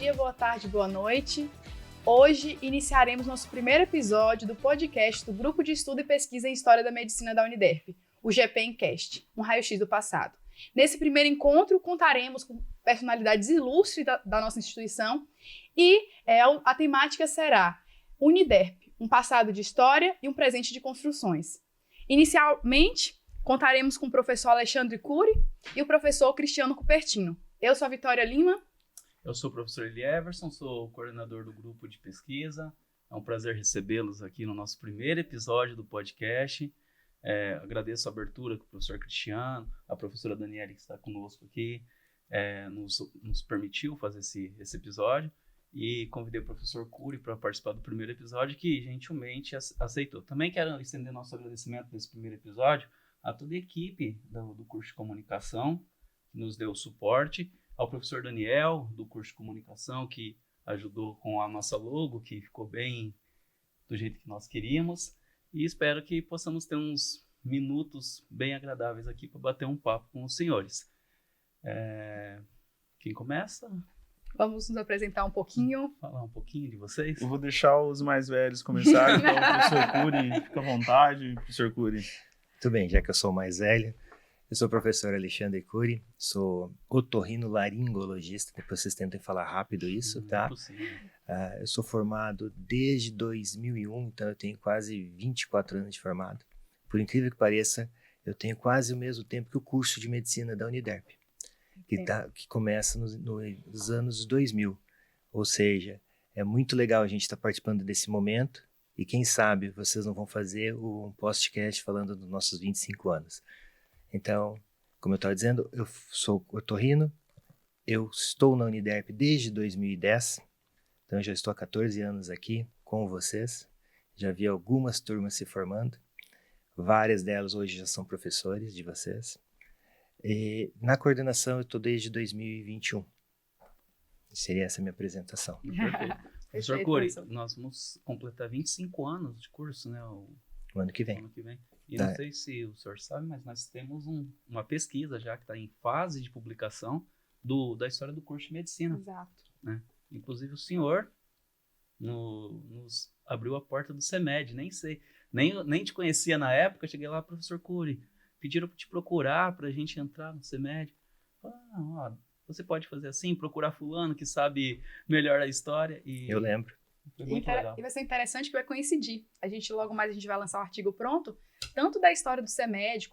dia, boa tarde, boa noite. Hoje iniciaremos nosso primeiro episódio do podcast do Grupo de Estudo e Pesquisa em História da Medicina da Uniderp, o GPEncast, um raio-x do passado. Nesse primeiro encontro, contaremos com personalidades ilustres da nossa instituição e a temática será Uniderp, um passado de história e um presente de construções. Inicialmente, contaremos com o professor Alexandre Cury e o professor Cristiano Cupertino. Eu sou a Vitória Lima. Eu sou o professor Eli Everson, sou o coordenador do grupo de pesquisa. É um prazer recebê-los aqui no nosso primeiro episódio do podcast. Agradeço a abertura que o professor Cristiano, a professora Daniele que está conosco aqui, nos permitiu fazer esse episódio. E convidei o professor Cury para participar do primeiro episódio, que gentilmente aceitou. Também quero estender nosso agradecimento nesse primeiro episódio a toda a equipe do curso de comunicação, que nos deu suporte, ao professor Daniel, do curso de comunicação, que ajudou com a nossa logo, que ficou bem do jeito que nós queríamos. E espero que possamos ter uns minutos bem agradáveis aqui para bater um papo com os senhores. Quem começa? Vamos nos apresentar um pouquinho. Falar um pouquinho de vocês. Eu vou deixar os mais velhos começarem, então o professor Cury, fica à vontade, professor Cury. Muito bem, já que eu sou o mais velho, eu sou o professor Alexandre Cury, sou otorrinolaringologista, depois vocês tentem falar rápido isso, tá? Eu sou formado desde 2001, então eu tenho quase 24 anos de formado. Por incrível que pareça, eu tenho quase o mesmo tempo que o curso de medicina da Uniderp, que começa nos anos 2000. Ou seja, é muito legal a gente estar participando desse momento e quem sabe vocês não vão fazer um podcast falando dos nossos 25 anos. Então, como eu estava dizendo, eu sou otorrino, eu estou na Uniderp desde 2010, então eu já estou há 14 anos aqui com vocês, já vi algumas turmas se formando, várias delas hoje já são professores de vocês, e na coordenação eu estou desde 2021, seria essa a minha apresentação. Perfeito. Professor Cury, nós vamos completar 25 anos de curso, né? O ano que vem. E não sei se o senhor sabe, mas nós temos uma pesquisa já que está em fase de publicação da história do curso de medicina. Exato. Né? Inclusive o senhor nos abriu a porta do CEMED, nem te conhecia na época, cheguei lá, professor Cury, pediram para te procurar para a gente entrar no CEMED. Você pode fazer assim, procurar fulano que sabe melhor a história. E eu lembro. Foi muito legal. E vai ser interessante que vai coincidir. Logo mais a gente vai lançar um artigo pronto, tanto da história do CEMED,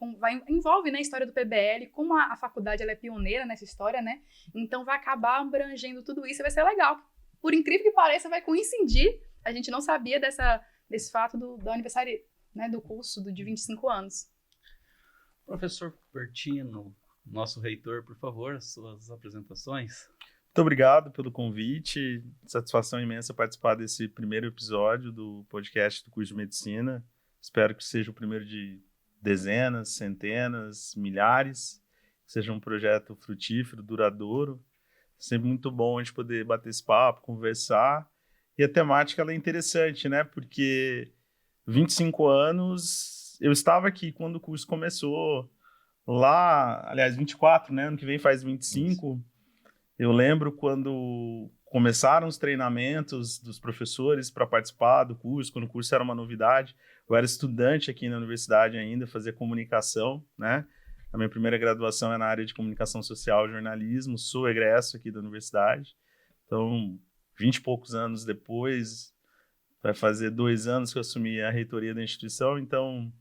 envolve, né, a história do PBL, como a faculdade ela é pioneira nessa história, né? Então vai acabar abrangendo tudo isso e vai ser legal. Por incrível que pareça, vai coincidir. A gente não sabia desse fato do aniversário, né, do curso de 25 anos. Professor Cupertino, nosso reitor, por favor, as suas apresentações. Muito obrigado pelo convite, satisfação imensa participar desse primeiro episódio do podcast do curso de medicina. Espero que seja o primeiro de dezenas, centenas, milhares, que seja um projeto frutífero, duradouro. Sempre muito bom a gente poder bater esse papo, conversar. E a temática ela é interessante, né? Porque 25 anos, eu estava aqui quando o curso começou, lá, aliás, 24, né? Ano que vem faz 25. Eu lembro quando começaram os treinamentos dos professores para participar do curso, quando o curso era uma novidade. Eu era estudante aqui na universidade ainda, fazia comunicação, né? A minha primeira graduação é na área de comunicação social e jornalismo, sou egresso aqui da universidade. Então, 20 e poucos anos depois, vai fazer 2 anos que eu assumi a reitoria da instituição, então,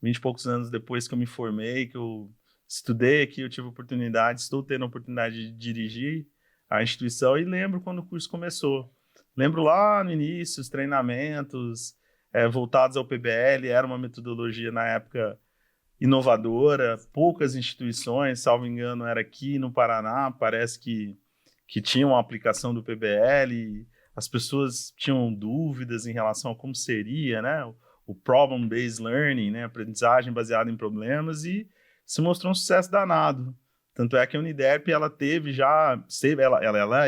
20 e poucos anos depois que eu me formei, que eu estudei aqui, eu tive estou tendo a oportunidade de dirigir a instituição e lembro quando o curso começou. Lembro lá no início, os treinamentos voltados ao PBL, era uma metodologia na época inovadora, poucas instituições, salvo engano, era aqui no Paraná, parece que tinham uma aplicação do PBL, as pessoas tinham dúvidas em relação a como seria, né, o problem-based learning, né, aprendizagem baseada em problemas, e se mostrou um sucesso danado. Tanto é que a Uniderp, ela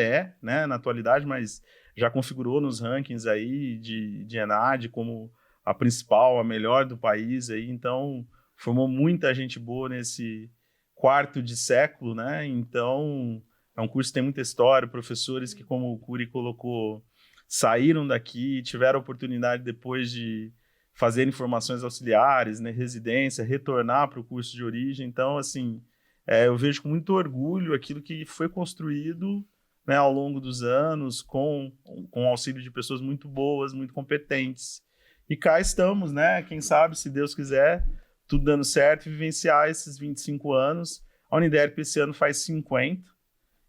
é, né, na atualidade, mas já configurou nos rankings aí de ENAD como a principal, a melhor do país, aí, então formou muita gente boa nesse quarto de século, né, então É um curso que tem muita história, professores que, como o Curi colocou, saíram daqui, tiveram a oportunidade depois de fazer formações auxiliares, né, residência, retornar para o curso de origem. Então, assim, eu vejo com muito orgulho aquilo que foi construído, né, ao longo dos anos, com o auxílio de pessoas muito boas, muito competentes. E cá estamos, né? Quem sabe, se Deus quiser, tudo dando certo, vivenciar esses 25 anos. A Uniderp esse ano faz 50,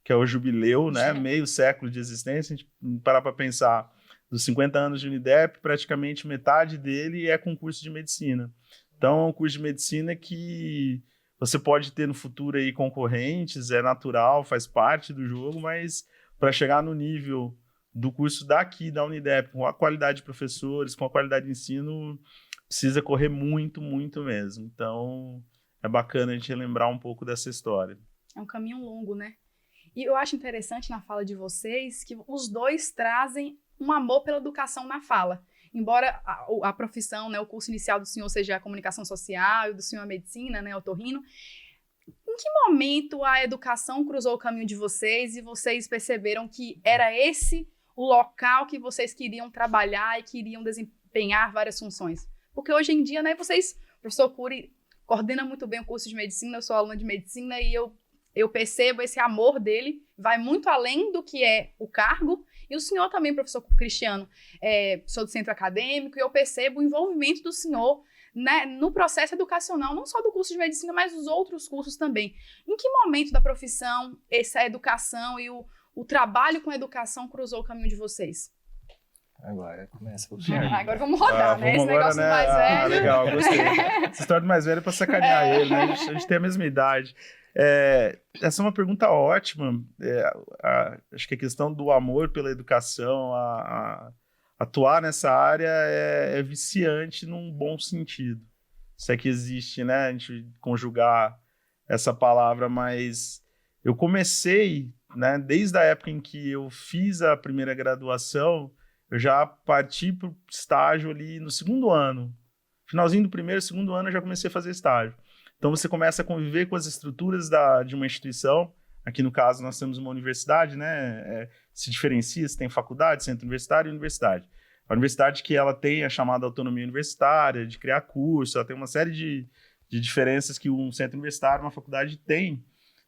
que é o jubileu, né? Meio século de existência. A gente parar para pensar, dos 50 anos de Uniderp, praticamente metade dele é concurso de medicina. Então, é um curso de medicina que você pode ter no futuro aí concorrentes, é natural, faz parte do jogo, mas para chegar no nível do curso daqui, da Uniderp, com a qualidade de professores, com a qualidade de ensino, precisa correr muito, muito mesmo. Então, é bacana a gente relembrar um pouco dessa história. É um caminho longo, né? E eu acho interessante na fala de vocês que os dois trazem um amor pela educação na fala. Embora a profissão, né, o curso inicial do senhor seja a comunicação social e do senhor a medicina, né, otorrino, em que momento a educação cruzou o caminho de vocês e vocês perceberam que era esse o local que vocês queriam trabalhar e queriam desempenhar várias funções? Porque hoje em dia, né, vocês, o professor Curi coordena muito bem o curso de medicina, eu sou aluna de medicina e eu percebo esse amor dele, vai muito além do que é o cargo. E o senhor também, professor Cristiano, sou do centro acadêmico, e eu percebo o envolvimento do senhor, né, no processo educacional, não só do curso de medicina, mas dos outros cursos também. Em que momento da profissão essa educação e o trabalho com a educação cruzou o caminho de vocês? Agora começa o Agora vamos rodar, né? Esse Vamos negócio agora, do mais velho. Legal, gostei. Essa história do mais velho é para sacanear ele, né? A gente tem a mesma idade. Essa é uma pergunta ótima. Acho que a questão do amor pela educação, atuar nessa área é viciante num bom sentido. Se é que existe, né? A gente conjugar essa palavra, mas eu comecei, né? Desde a época em que eu fiz a primeira graduação, eu já parti para o estágio ali no segundo ano. Finalzinho do primeiro, segundo ano, eu já comecei a fazer estágio. Então, você começa a conviver com as estruturas de uma instituição. Aqui, no caso, nós temos uma universidade, né? Se diferencia, se tem faculdade, centro universitário e universidade. A universidade que ela tem a chamada autonomia universitária, de criar curso, ela tem uma série de diferenças que um centro universitário, uma faculdade tem.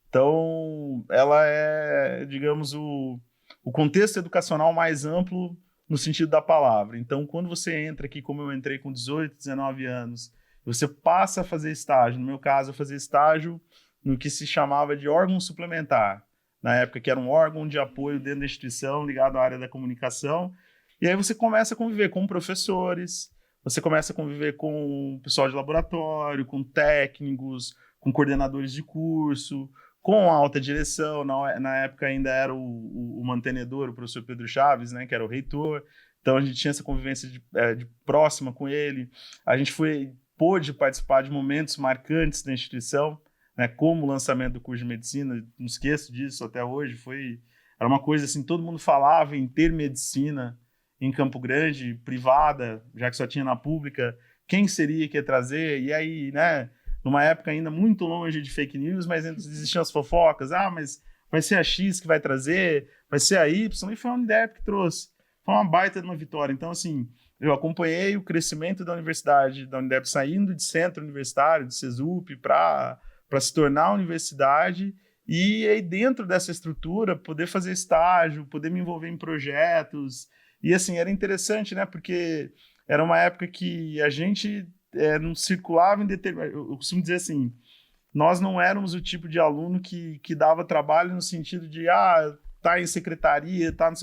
Então, ela é, digamos, o contexto educacional mais amplo no sentido da palavra. Então, quando você entra aqui, como eu entrei com 18, 19 anos, você passa a fazer estágio. No meu caso, eu fazia estágio no que se chamava de órgão suplementar. Na época, que era um órgão de apoio dentro da instituição, ligado à área da comunicação. E aí você começa a conviver com professores, você começa a conviver com o pessoal de laboratório, com técnicos, com coordenadores de curso, com a alta direção. Na época ainda era o mantenedor, o professor Pedro Chaves, né, que era o reitor. Então a gente tinha essa convivência de próxima com ele. A gente pôde participar de momentos marcantes da instituição, né, como o lançamento do curso de medicina. Não esqueço disso até hoje. Era uma coisa assim, todo mundo falava em ter medicina em Campo Grande, privada, já que só tinha na pública. Quem seria que ia trazer? E aí, né, numa época ainda muito longe de fake news, mas existiam as fofocas. Mas vai ser a X que vai trazer, vai ser a Y, e foi a Uniderp que trouxe. Foi uma baita de uma vitória. Então, assim, eu acompanhei o crescimento da universidade, da Uniderp, saindo de centro universitário, de CESUP, para se tornar universidade, e aí dentro dessa estrutura, poder fazer estágio, poder me envolver em projetos. E, assim, era interessante, né, porque era uma época que a gente não circulava em determinado... Eu costumo dizer assim, nós não éramos o tipo de aluno que dava trabalho no sentido de, tá em secretaria, tá no...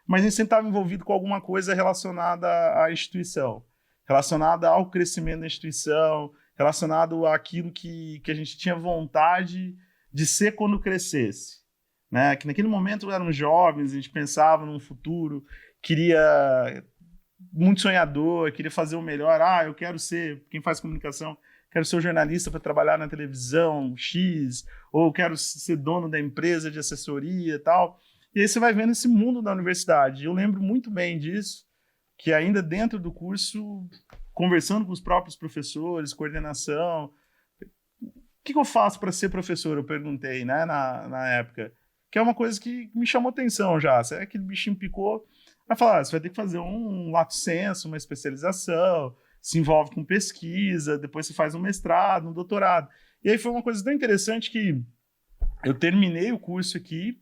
Mas a gente sempre estava envolvido com alguma coisa relacionada à instituição, relacionada ao crescimento da instituição, relacionado àquilo que a gente tinha vontade de ser quando crescesse. Né? Que naquele momento éramos jovens, a gente pensava num futuro, muito sonhador, queria fazer o melhor. Eu quero ser, quem faz comunicação, quero ser jornalista para trabalhar na televisão X, ou quero ser dono da empresa de assessoria e tal. E aí você vai vendo esse mundo da universidade. Eu lembro muito bem disso, que ainda dentro do curso, conversando com os próprios professores, coordenação, o que eu faço para ser professor? Eu perguntei, né, na época. que é uma coisa que me chamou atenção já. Se aquele bichinho picou, vai falar, você vai ter que fazer um lato sensu, uma especialização, se envolve com pesquisa, depois você faz um mestrado, um doutorado. E aí foi uma coisa tão interessante que eu terminei o curso aqui,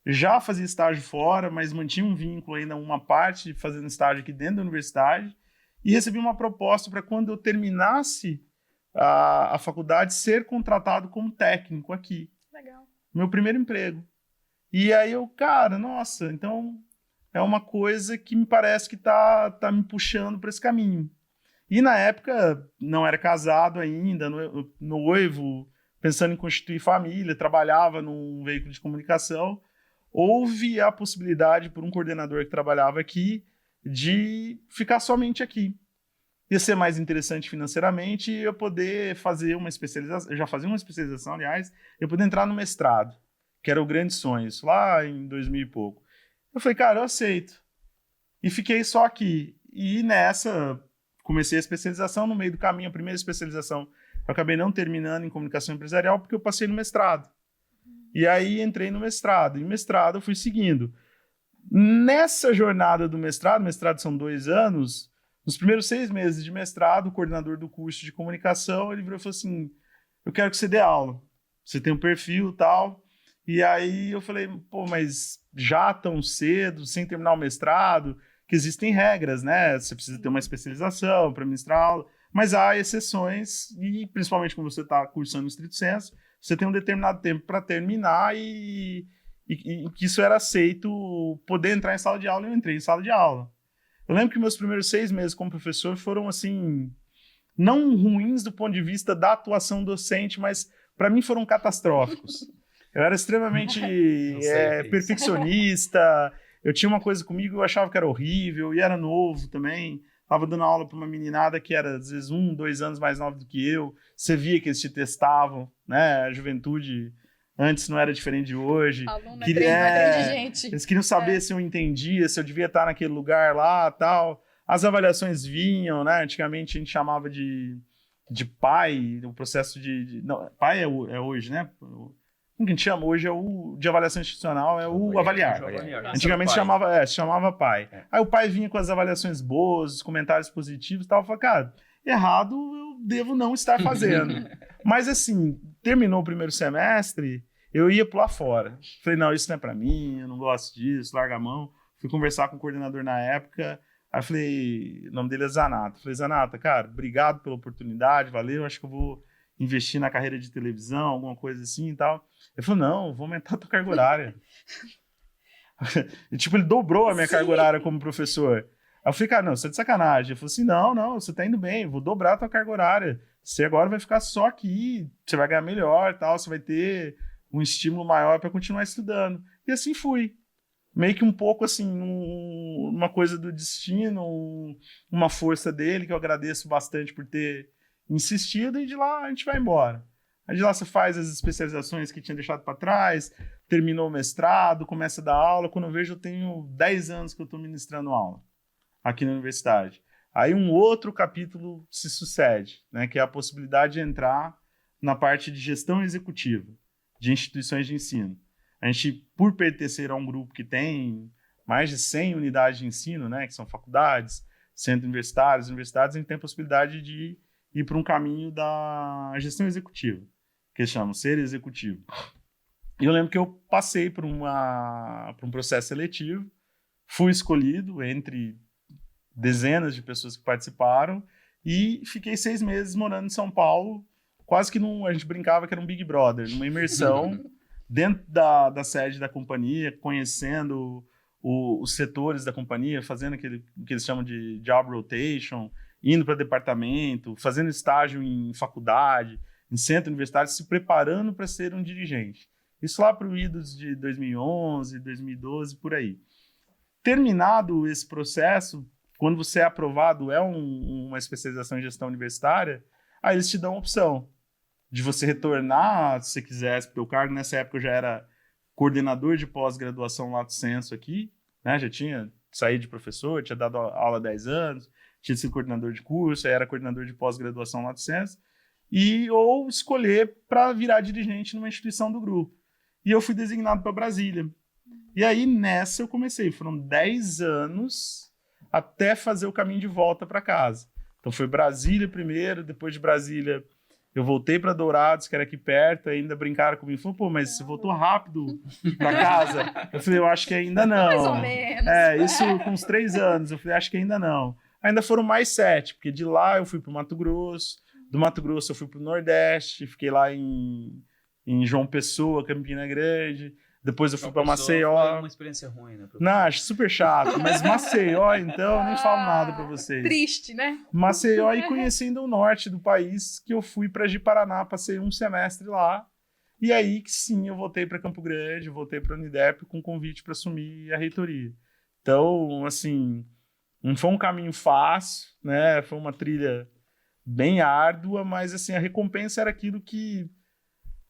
já fazia estágio fora, mas mantinha um vínculo ainda, uma parte fazendo estágio aqui dentro da universidade, e recebi uma proposta para quando eu terminasse a faculdade ser contratado como técnico aqui. Legal. Meu primeiro emprego. E aí eu, cara, nossa, então é uma coisa que me parece que tá me puxando para esse caminho. E na época não era casado ainda, noivo, pensando em constituir família, trabalhava num veículo de comunicação. Houve a possibilidade por um coordenador que trabalhava aqui de ficar somente aqui. Ia ser mais interessante financeiramente e eu poder fazer uma especialização, eu já fazia uma especialização, aliás, eu poder entrar no mestrado, que era o grande sonho, isso lá em 2000 e pouco. Eu falei, cara, eu aceito. E fiquei só aqui. E nessa, comecei a especialização, no meio do caminho, a primeira especialização, eu acabei não terminando em comunicação empresarial porque eu passei no mestrado. E aí entrei no mestrado. E o mestrado eu fui seguindo. Nessa jornada do mestrado são 2 anos, nos primeiros 6 meses de mestrado, o coordenador do curso de comunicação, ele virou e falou assim, eu quero que você dê aula. Você tem um perfil e tal. E aí eu falei, pô, mas já tão cedo, sem terminar o mestrado, que existem regras, né? Você precisa ter uma especialização para ministrar aula. Mas há exceções, e principalmente quando você está cursando no estrito sensu, você tem um determinado tempo para terminar e que isso era aceito, poder entrar em sala de aula, eu entrei em sala de aula. Eu lembro que meus primeiros 6 meses como professor foram, assim, não ruins do ponto de vista da atuação docente, mas para mim foram catastróficos. Eu era extremamente perfeccionista, eu tinha uma coisa comigo, eu achava que era horrível, e era novo também. Estava dando aula para uma meninada que era, às vezes, 1, 2 anos mais nova do que eu. Você via que eles te testavam, né? A juventude antes não era diferente de hoje. Aluno é trem de gente. Eles queriam saber se eu entendia, se eu devia estar naquele lugar lá, tal. As avaliações vinham, né? Antigamente a gente chamava de PAI, o processo não, PAI é hoje, né? Como que a gente chama? Hoje é o de avaliação institucional, é o avaliar. Antigamente se chamava PAI. Aí o PAI vinha com as avaliações boas, os comentários positivos e tal. Eu falei, cara, errado eu devo não estar fazendo. Mas assim, terminou o primeiro semestre, eu ia pular fora. Falei, não, isso não é pra mim, eu não gosto disso, larga a mão. Fui conversar com o coordenador na época, aí falei, o nome dele é Zanata. Falei, Zanata, cara, obrigado pela oportunidade, valeu, acho que eu vou investir na carreira de televisão, alguma coisa assim e tal. Ele falou, não, vou aumentar a tua carga horária. E, tipo, ele dobrou a minha carga horária como professor. Aí eu falei, cara, não, você é de sacanagem. Ele falou assim, não, você tá indo bem, vou dobrar a tua carga horária. Você agora vai ficar só aqui, você vai ganhar melhor e tal, você vai ter um estímulo maior para continuar estudando. E assim fui. Meio que um pouco assim, uma coisa do destino, uma força dele, que eu agradeço bastante por ter insistido, e de lá a gente vai embora. Aí de lá você faz as especializações que tinha deixado para trás, terminou o mestrado, começa a dar aula. Quando eu vejo, eu tenho 10 anos que eu estou ministrando aula aqui na universidade. Aí um outro capítulo se sucede, né, que é a possibilidade de entrar na parte de gestão executiva de instituições de ensino. A gente, por pertencer a um grupo que tem mais de 100 unidades de ensino, né, que são faculdades, centros universitários, a gente tem a possibilidade de ir para um caminho da gestão executiva, que eles chamam ser executivo. E eu lembro que eu passei por um processo seletivo, fui escolhido entre dezenas de pessoas que participaram e fiquei 6 meses morando em São Paulo, quase que a gente brincava que era um Big Brother, numa imersão dentro da sede da companhia, conhecendo os setores da companhia, fazendo o que eles chamam de job rotation, indo para departamento, fazendo estágio em faculdade, em centro universitário, se preparando para ser um dirigente. Isso lá para o idos de 2011, 2012, por aí. Terminado esse processo, quando você é aprovado, uma especialização em gestão universitária, aí eles te dão a opção de você retornar, se você quisesse, porque o cargo nessa época eu já era coordenador de pós-graduação lato sensu aqui, né? Já tinha saído de professor, tinha dado aula há 10 anos, tinha sido coordenador de curso, aí era coordenador de pós-graduação lato sensu, ou escolher para virar dirigente numa instituição do grupo. e eu fui designado para Brasília. E aí, nessa, eu comecei. Foram 10 anos até fazer o caminho de volta para casa. Então, foi Brasília primeiro, depois de Brasília, eu voltei para Dourados, que era aqui perto, ainda brincaram comigo. Falaram, pô, mas você voltou rápido para casa? Eu falei, eu acho que ainda não. Mais ou menos. Isso com uns 3 anos. Eu falei, acho que ainda não. Ainda foram mais 7, porque de lá eu fui para o Mato Grosso, do Mato Grosso eu fui para o Nordeste, fiquei lá em João Pessoa, Campina Grande. Depois eu fui para Maceió. Foi uma experiência ruim, né? Não, acho super chato. Mas Maceió, então, nem falo nada para vocês. Triste, né? Maceió e conhecendo o norte do país, que eu fui para Ji-Paraná, passei um semestre lá. E aí que sim, eu voltei para Campo Grande, voltei para a Uniderp com convite para assumir a reitoria. Então, assim, não foi um caminho fácil, né? Foi uma trilha bem árdua, mas assim, a recompensa era aquilo que,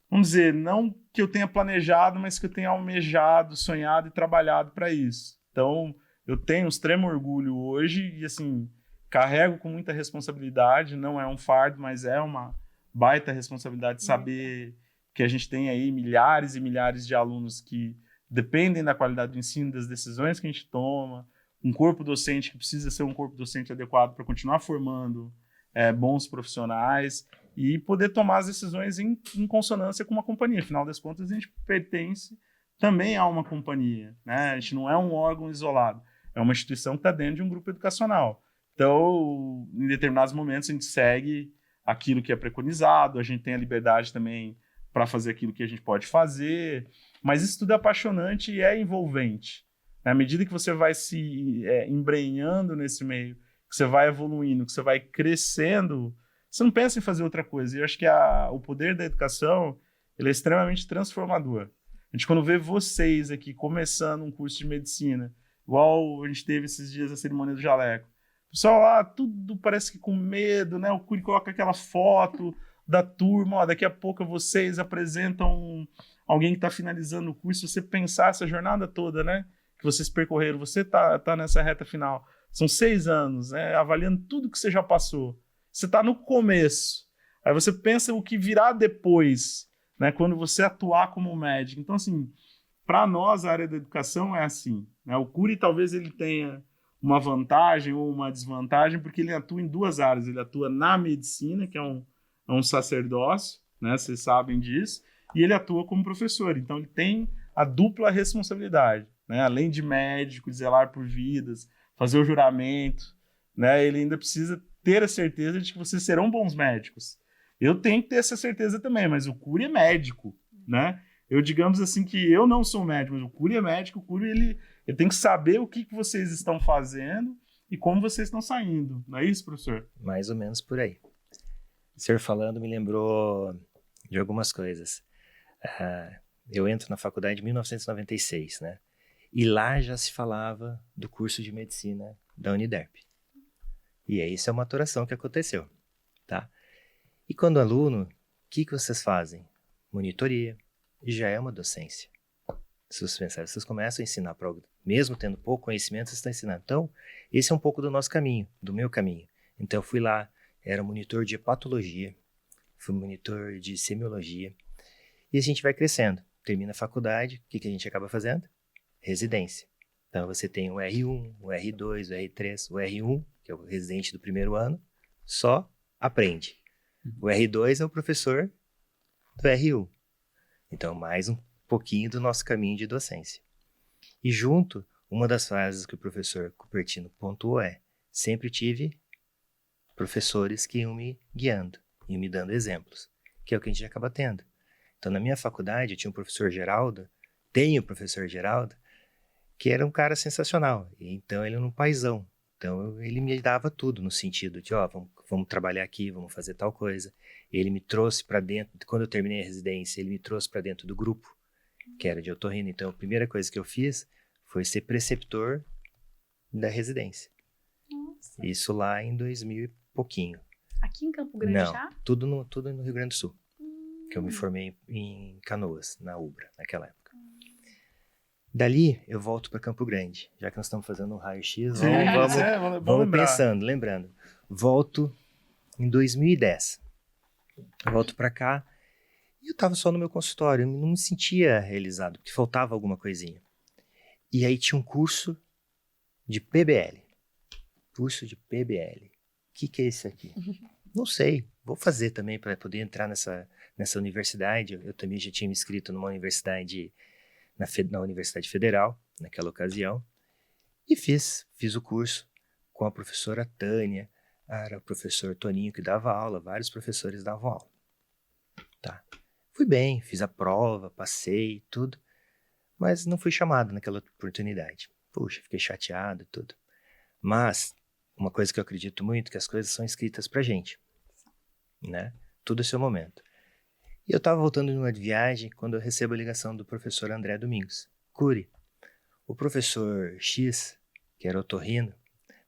vamos dizer, não que eu tenha planejado, mas que eu tenha almejado, sonhado e trabalhado para isso. Então, eu tenho um extremo orgulho hoje e, assim, carrego com muita responsabilidade. Não é um fardo, mas é uma baita responsabilidade saber que a gente tem aí milhares e milhares de alunos que dependem da qualidade do ensino, das decisões que a gente toma, um corpo docente que precisa ser um corpo docente adequado para continuar formando bons profissionais e poder tomar as decisões em consonância com uma companhia. Afinal das contas, a gente pertence também a uma companhia, né? A gente não é um órgão isolado, é uma instituição que está dentro de um grupo educacional. Então, em determinados momentos, a gente segue aquilo que é preconizado, a gente tem a liberdade também para fazer aquilo que a gente pode fazer, mas isso tudo é apaixonante e é envolvente. À medida que você vai se embrenhando nesse meio, que você vai evoluindo, que você vai crescendo, você não pensa em fazer outra coisa. E eu acho que o poder da educação ele é extremamente transformador. A gente, quando vê vocês aqui começando um curso de medicina, igual a gente teve esses dias a cerimônia do jaleco, o pessoal lá, tudo parece que com medo, né? O Cury coloca aquela foto da turma, ó, daqui a pouco vocês apresentam alguém que está finalizando o curso. Você pensar essa jornada toda, né? Que vocês percorreram, você tá nessa reta final. São 6 anos, né? Avaliando tudo que você já passou. Você está no começo. Aí você pensa o que virá depois, né? Quando você atuar como médico. Então, assim, para nós, a área da educação é assim, né? O Cury talvez ele tenha uma vantagem ou uma desvantagem, porque ele atua em 2 áreas. Ele atua na medicina, que é um sacerdócio, né? Vocês sabem disso, e ele atua como professor. Então, ele tem a dupla responsabilidade, né? Além de médico, de zelar por vidas, fazer o juramento, né? Ele ainda precisa ter a certeza de que vocês serão bons médicos. Eu tenho que ter essa certeza também, mas o Cury é médico, né? Eu, digamos assim, que eu não sou médico, mas o Cury é médico. O Cury, ele tem que saber o que vocês estão fazendo e como vocês estão saindo. Não é isso, professor? Mais ou menos por aí. O senhor falando me lembrou de algumas coisas. Eu entro na faculdade em 1996, né? E lá já se falava do curso de medicina da Uniderp. E aí, isso é uma maturação que aconteceu, tá? E quando aluno, o que vocês fazem? Monitoria. Já é uma docência. Se vocês pensarem, vocês começam a ensinar para alguém. Mesmo tendo pouco conhecimento, vocês estão ensinando. Então, esse é um pouco do nosso caminho, do meu caminho. Então, eu fui lá, era monitor de hepatologia, fui monitor de semiologia. E a gente vai crescendo. Termina a faculdade, o que a gente acaba fazendo? Residência. Então, você tem o R1, o R2, o R3, o R1, que é o residente do primeiro ano, só aprende. O R2 é o professor do R1. Então, mais um pouquinho do nosso caminho de docência. E junto, uma das frases que o professor Cupertino pontuou sempre tive professores que iam me guiando, iam me dando exemplos, que é o que a gente acaba tendo. Então, na minha faculdade, eu tinha um professor Geraldo, tenho o professor Geraldo, que era um cara sensacional. Então, ele era um paizão. Então, ele me dava tudo no sentido de, vamos trabalhar aqui, vamos fazer tal coisa. Ele me trouxe para dentro, quando eu terminei a residência, ele me trouxe para dentro do grupo, que era de otorrino. Então, a primeira coisa que eu fiz foi ser preceptor da residência. Nossa. Isso lá em 2000 e pouquinho. Aqui em Campo Grande Não, já? tudo no Rio Grande do Sul. Que eu me formei em Canoas, na UBRA, naquela época. Dali, eu volto para Campo Grande. Já que nós estamos fazendo um raio-x, vamos pensando, lembrando. Volto em 2010. Volto para cá E eu estava só no meu consultório, eu não me sentia realizado, porque faltava alguma coisinha. E aí tinha um curso de PBL. Curso de PBL. O que é isso aqui? Não sei, vou fazer também para poder entrar nessa universidade. Eu também já tinha me inscrito numa universidade, na Universidade Federal, naquela ocasião. E fiz o curso com a professora Tânia, era o professor Toninho que dava aula, vários professores davam aula. Tá. Fui bem, fiz a prova, passei, tudo, mas não fui chamado naquela oportunidade. Puxa, fiquei chateado e tudo. Mas, uma coisa que eu acredito muito, que as coisas são escritas pra gente, né? Tudo é seu momento. E eu estava voltando de uma viagem quando eu recebo a ligação do professor André Domingos. Cury, o professor X, que era otorrino,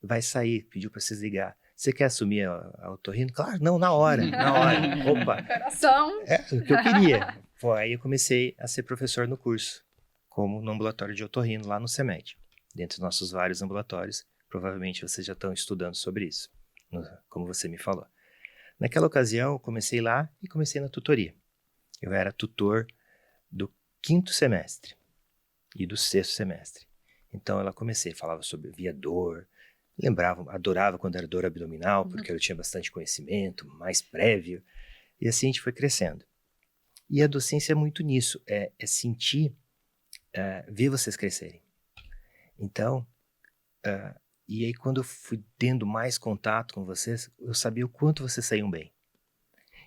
vai sair, pediu para vocês ligar. Você quer assumir a otorrino? Claro, não, na hora. Opa! Coração! É o que eu queria. Pô, aí eu comecei a ser professor no curso, como no ambulatório de otorrino, lá no CEMED. Dentre nossos vários ambulatórios, provavelmente vocês já estão estudando sobre isso, como você me falou. Naquela ocasião, eu comecei lá e comecei na tutoria. Eu era tutor do 5º semestre e do 6º semestre. Então, falava sobre via dor, adorava quando era dor abdominal, porque eu tinha bastante conhecimento, mais prévio, e assim a gente foi crescendo. E a docência é muito nisso, é sentir, ver vocês crescerem. Então, e aí quando eu fui tendo mais contato com vocês, eu sabia o quanto vocês saíam bem.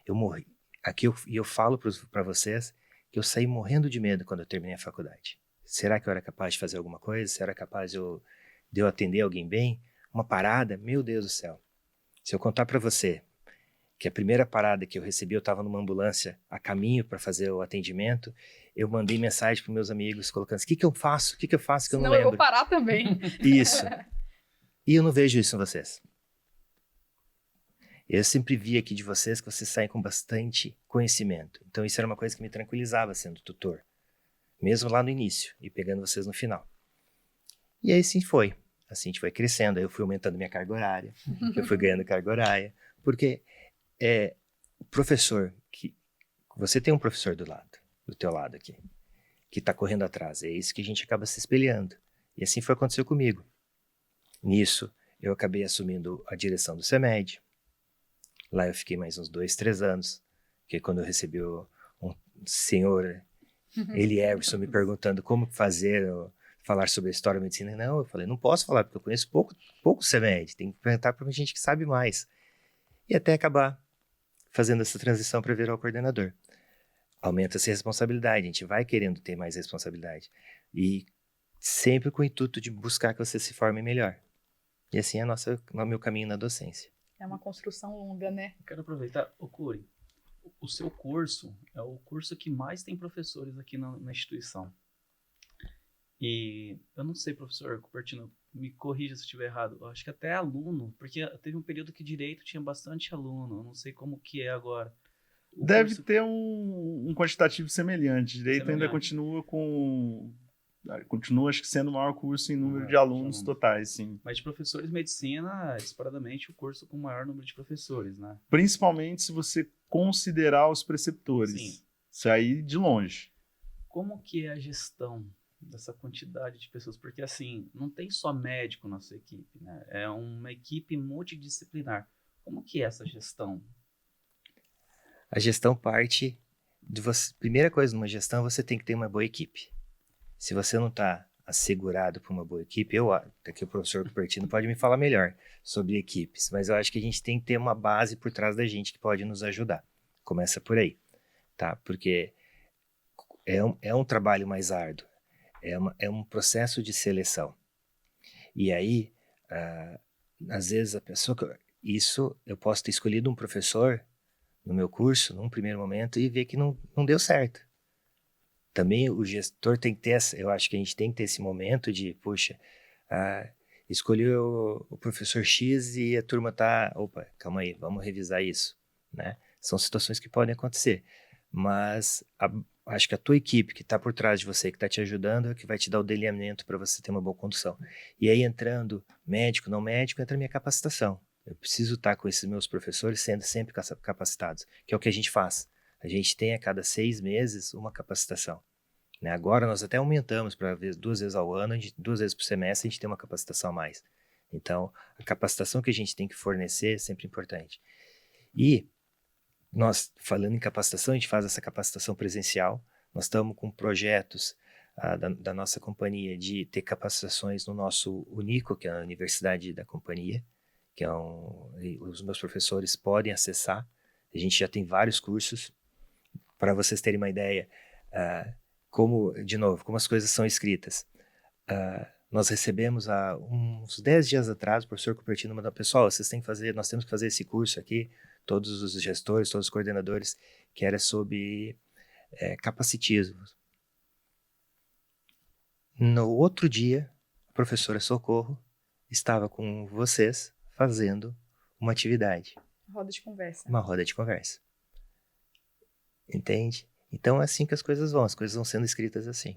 Eu morri. Aqui eu falo para vocês que eu saí morrendo de medo quando eu terminei a faculdade. Será que eu era capaz de fazer alguma coisa? Será capaz de eu atender alguém bem? Uma parada? Meu Deus do céu. Se eu contar para você que a primeira parada que eu recebi, eu estava numa ambulância a caminho para fazer o atendimento, eu mandei mensagem para meus amigos colocando assim, o que eu faço? O que eu faço que eu não lembro? Eu vou parar também. Isso. E eu não vejo isso em vocês. Eu sempre vi aqui de vocês que vocês saem com bastante conhecimento. Então isso era uma coisa que me tranquilizava sendo tutor. Mesmo lá no início e pegando vocês no final. E aí assim foi. Assim a gente foi crescendo, aí eu fui aumentando minha carga horária, eu fui ganhando carga horária, porque o professor, você tem um professor do teu lado aqui, que está correndo atrás, é isso que a gente acaba se espelhando. E assim foi aconteceu comigo. Nisso, eu acabei assumindo a direção do CEMED. Lá eu fiquei mais uns 2, 3 anos, que quando eu recebi um senhor, Everson, me perguntando como falar sobre a história da medicina. Não, eu falei, não posso falar, porque eu conheço pouco CEMED, tem que perguntar para gente que sabe mais. E até acabar fazendo essa transição para virar o coordenador. Aumenta-se a responsabilidade, a gente vai querendo ter mais responsabilidade. E sempre com o intuito de buscar que você se forme melhor. E assim é o meu caminho na docência. É uma construção longa, né? Eu quero aproveitar, Cury, o seu curso é o curso que mais tem professores aqui na instituição. E eu não sei, professor Cupertino, me corrija se eu estiver errado, eu acho que até aluno, porque teve um período que direito tinha bastante aluno, eu não sei como que é agora. Deve ter um quantitativo semelhante, direito ainda continua, acho que sendo o maior curso em número de alunos totais, sim. Mas de professores de medicina, disparadamente o curso com o maior número de professores, né? Principalmente se você considerar os preceptores. Sim. Sair de longe. Como que é a gestão dessa quantidade de pessoas? Porque, assim, não tem só médico na sua equipe, né? É uma equipe multidisciplinar. Como que é essa gestão? A gestão parte de você. Primeira coisa, numa gestão, você tem que ter uma boa equipe. Se você não está assegurado por uma boa equipe, aqui o professor Cupertino pode me falar melhor sobre equipes, mas eu acho que a gente tem que ter uma base por trás da gente que pode nos ajudar. Começa por aí, tá? Porque é um trabalho mais árduo, é um processo de seleção. E aí, às vezes a pessoa... eu posso ter escolhido um professor no meu curso, num primeiro momento, e ver que não deu certo. Também o gestor tem que ter, eu acho que a gente tem que ter esse momento de, puxa, escolhi o professor X e a turma tá, opa, calma aí, vamos revisar isso, né? São situações que podem acontecer, mas acho que a tua equipe que está por trás de você, que está te ajudando, é que vai te dar o delineamento para você ter uma boa condução. E aí entrando médico, não médico, entra a minha capacitação. Eu preciso estar com esses meus professores sendo sempre capacitados, que é o que a gente faz A gente tem a cada 6 meses uma capacitação. Né? Agora nós até aumentamos para 2 vezes ao ano, 2 vezes por semestre a gente tem uma capacitação a mais. Então, a capacitação que a gente tem que fornecer é sempre importante. E nós, falando em capacitação, a gente faz essa capacitação presencial. Nós estamos com projetos da nossa companhia de ter capacitações no nosso UNICO, que é a universidade da companhia, que os meus professores podem acessar. A gente já tem vários cursos. Para vocês terem uma ideia, como as coisas são escritas. Nós recebemos há uns 10 dias atrás, o professor Cupertino mandou, pessoal, nós temos que fazer esse curso aqui, todos os gestores, todos os coordenadores, que era sobre capacitismo. No outro dia, a professora Socorro estava com vocês fazendo uma atividade. Roda de conversa. Uma roda de conversa. Entende? Então é assim que as coisas vão sendo escritas assim.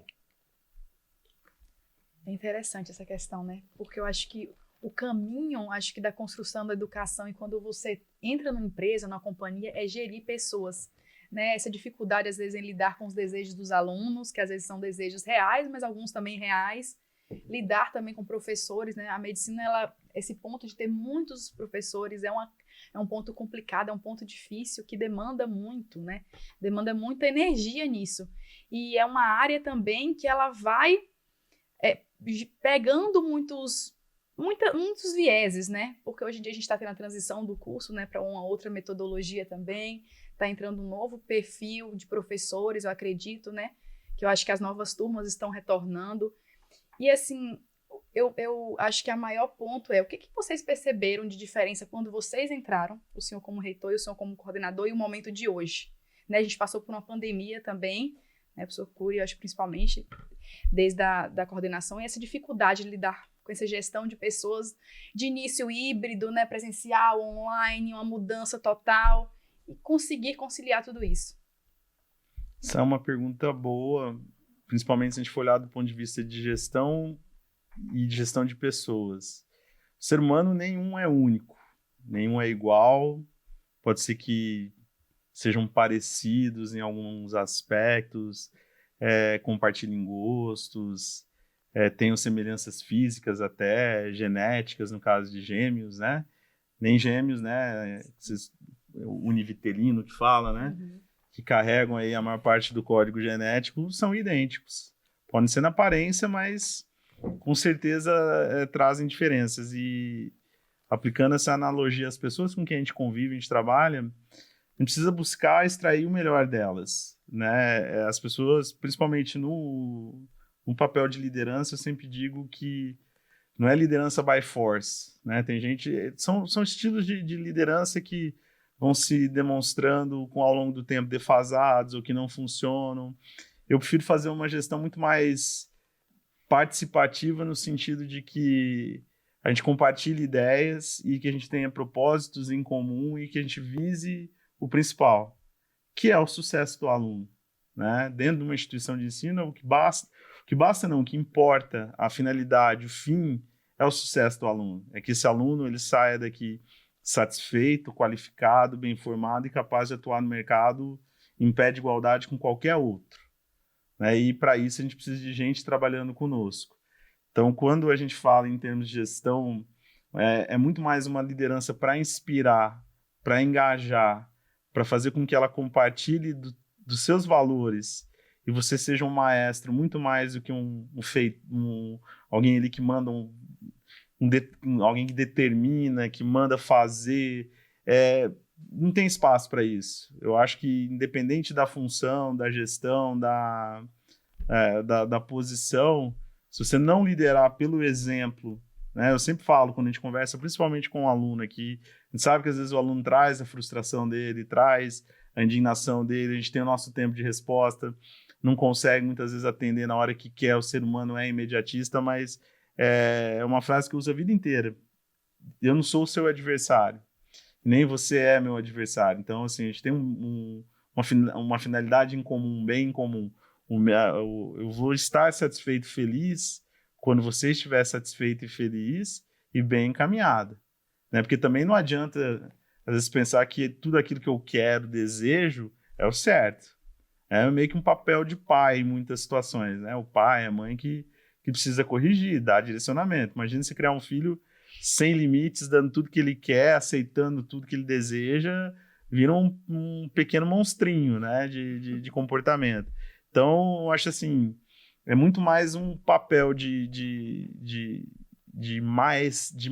É interessante essa questão, né? Porque eu acho que o caminho, da construção da educação e quando você entra numa empresa, numa companhia, é gerir pessoas, né? Essa dificuldade, às vezes, em lidar com os desejos dos alunos, que às vezes são desejos reais, mas alguns também reais. Lidar também com professores, né? A medicina, esse ponto de ter muitos professores é um ponto complicado, é um ponto difícil, que demanda muito, né? Demanda muita energia nisso. E é uma área também que ela vai pegando muitos vieses, né? Porque hoje em dia a gente está tendo a transição do curso, né, para uma outra metodologia também, está entrando um novo perfil de professores, eu acredito, né? Que eu acho que as novas turmas estão retornando. E assim, eu acho que o maior ponto é o que vocês perceberam de diferença quando vocês entraram, o senhor como reitor e o senhor como coordenador, e o momento de hoje. Né? A gente passou por uma pandemia também, né, professor Cury, eu acho principalmente desde a coordenação, e essa dificuldade de lidar com essa gestão de pessoas de início híbrido, né, presencial, online, uma mudança total, e conseguir conciliar tudo isso. Essa é uma pergunta boa, principalmente se a gente for olhar do ponto de vista de gestão e de gestão de pessoas. O ser humano, nenhum é único, nenhum é igual, pode ser que sejam parecidos em alguns aspectos, compartilhem gostos, tenham semelhanças físicas até, genéticas, no caso de gêmeos, né? Nem gêmeos, né? O univitelino que fala, né? Uhum. Que carregam aí a maior parte do código genético, são idênticos. Podem ser na aparência, mas com certeza trazem diferenças. E aplicando essa analogia às pessoas com quem a gente convive, a gente trabalha, a gente precisa buscar extrair o melhor delas, né? As pessoas, principalmente no papel de liderança, eu sempre digo que não é liderança by force, né? Tem gente... São estilos de liderança que vão se demonstrando ao longo do tempo defasados ou que não funcionam. Eu prefiro fazer uma gestão muito mais participativa no sentido de que a gente compartilhe ideias e que a gente tenha propósitos em comum e que a gente vise o principal, que é o sucesso do aluno, né? Dentro de uma instituição de ensino, o que importa, a finalidade, o fim, é o sucesso do aluno. É que esse aluno ele saia daqui satisfeito, qualificado, bem formado e capaz de atuar no mercado em pé de igualdade com qualquer outro. Né? E para isso a gente precisa de gente trabalhando conosco. Então, quando a gente fala em termos de gestão, é muito mais uma liderança para inspirar, para engajar, para fazer com que ela compartilhe dos seus valores e você seja um maestro muito mais do que alguém ali que manda alguém que determina, que manda fazer. Não tem espaço para isso. Eu acho que independente da função, da gestão, da posição, se você não liderar pelo exemplo, né? Eu sempre falo quando a gente conversa, principalmente com um aluno aqui, a gente sabe que às vezes o aluno traz a frustração dele, traz a indignação dele, a gente tem o nosso tempo de resposta, não consegue muitas vezes atender na hora que quer, o ser humano é imediatista, mas é uma frase que eu uso a vida inteira. Eu não sou o seu adversário, nem você é meu adversário. Então, assim, a gente tem uma finalidade em comum, um bem em comum. Eu vou estar satisfeito e feliz quando você estiver satisfeito e feliz e bem encaminhado. Né? Porque também não adianta, às vezes, pensar que tudo aquilo que eu quero, desejo, é o certo. É meio que um papel de pai em muitas situações, né? O pai, a mãe que precisa corrigir, dar direcionamento. Imagina você criar um filho sem limites, dando tudo que ele quer, aceitando tudo que ele deseja, vira um pequeno monstrinho, né? De comportamento. Então, eu acho assim, é muito mais um papel de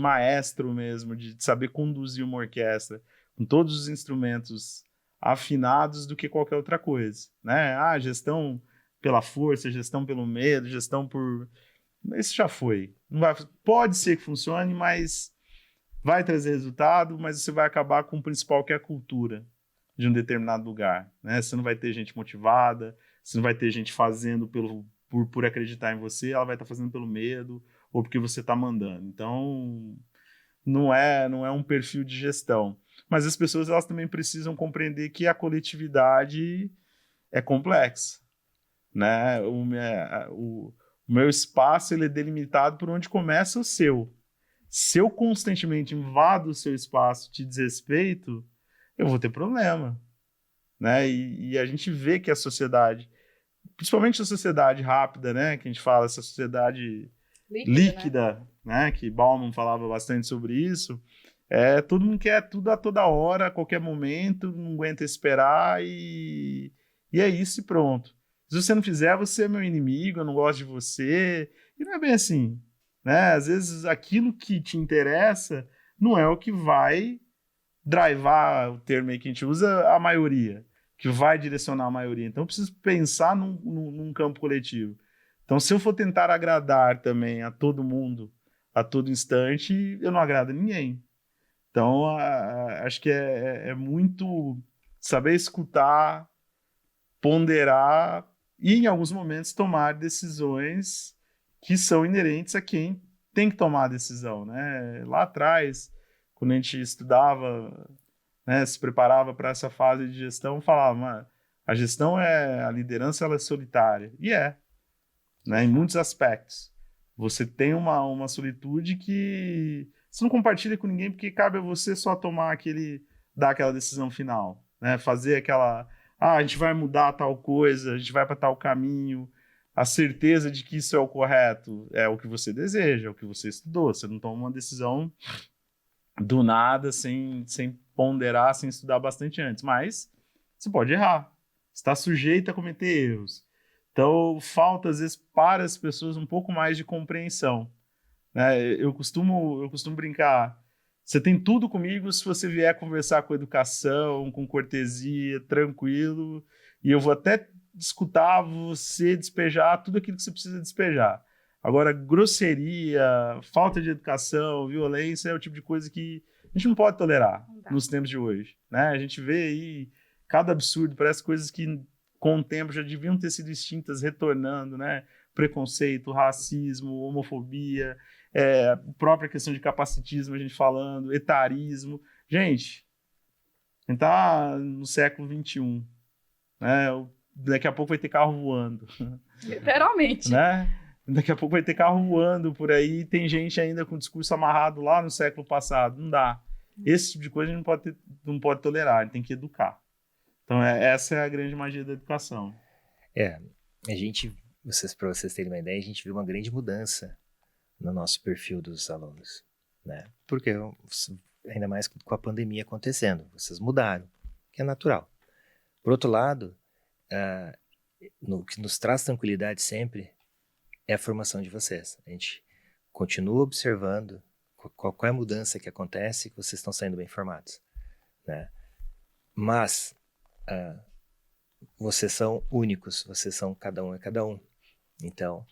maestro mesmo, de saber conduzir uma orquestra com todos os instrumentos afinados do que qualquer outra coisa, né? Gestão pela força, gestão pelo medo, gestão por... Isso já foi. Não vai... Pode ser que funcione, mas vai trazer resultado, mas você vai acabar com o principal, que é a cultura de um determinado lugar, né? Você não vai ter gente motivada, você não vai ter gente fazendo por acreditar em você, ela vai estar fazendo pelo medo ou porque você está mandando. Então, não é um perfil de gestão. Mas as pessoas, elas também precisam compreender que a coletividade é complexa, né? O meu espaço, ele é delimitado por onde começa o seu. Se eu constantemente invado o seu espaço, te desrespeito, eu vou ter problema, né? E a gente vê que a sociedade, principalmente a sociedade rápida, né? Que a gente fala, essa sociedade líquida, né? Que Bauman falava bastante sobre isso. Todo mundo quer tudo a toda hora, a qualquer momento, não aguenta esperar e é isso e pronto. Se você não fizer, você é meu inimigo, eu não gosto de você. E não é bem assim, né? Às vezes aquilo que te interessa não é o que vai drivar, o termo aí que a gente usa, a maioria, que vai direcionar a maioria. Então eu preciso pensar num campo coletivo. Então, se eu for tentar agradar também a todo mundo, a todo instante, eu não agrado ninguém. Então, acho que é muito saber escutar, ponderar e, em alguns momentos, tomar decisões que são inerentes a quem tem que tomar a decisão, né? Lá atrás, quando a gente estudava, né, se preparava para essa fase de gestão, falava, a gestão a liderança ela é solitária. E né, em muitos aspectos. Você tem uma solitude que você não compartilha com ninguém porque cabe a você só dar aquela decisão final, né? Fazer aquela, a gente vai mudar tal coisa, a gente vai para tal caminho, a certeza de que isso é o correto, é o que você deseja, é o que você estudou. Você não toma uma decisão do nada, sem ponderar, sem estudar bastante antes, mas você pode errar, está sujeito a cometer erros. Então, falta, às vezes, para as pessoas um pouco mais de compreensão, né? Eu costumo brincar, você tem tudo comigo se você vier conversar com educação, com cortesia, tranquilo, e eu vou até escutar você despejar tudo aquilo que você precisa despejar. Agora, grosseria, falta de educação, violência é o tipo de coisa que a gente não pode tolerar nos tempos de hoje, né? A gente vê aí cada absurdo, parece coisas que com o tempo já deviam ter sido extintas, retornando, né? Preconceito, racismo, homofobia, a própria questão de capacitismo, a gente falando, etarismo. Gente, a gente tá no século XXI, né? Daqui a pouco vai ter carro voando. Literalmente. Né? Daqui a pouco vai ter carro voando por aí, tem gente ainda com discurso amarrado lá no século passado. Não dá. Esse tipo de coisa a gente não pode tolerar, a gente tem que educar. Então, essa é a grande magia da educação. Para vocês terem uma ideia, a gente viu uma grande mudança no nosso perfil dos alunos, né? Porque, ainda mais com a pandemia acontecendo, vocês mudaram, que é natural. Por outro lado, o que nos traz tranquilidade sempre é a formação de vocês. A gente continua observando qual é a mudança que acontece, que vocês estão saindo bem formados, né? Mas vocês são únicos, vocês são cada um é cada um. Então,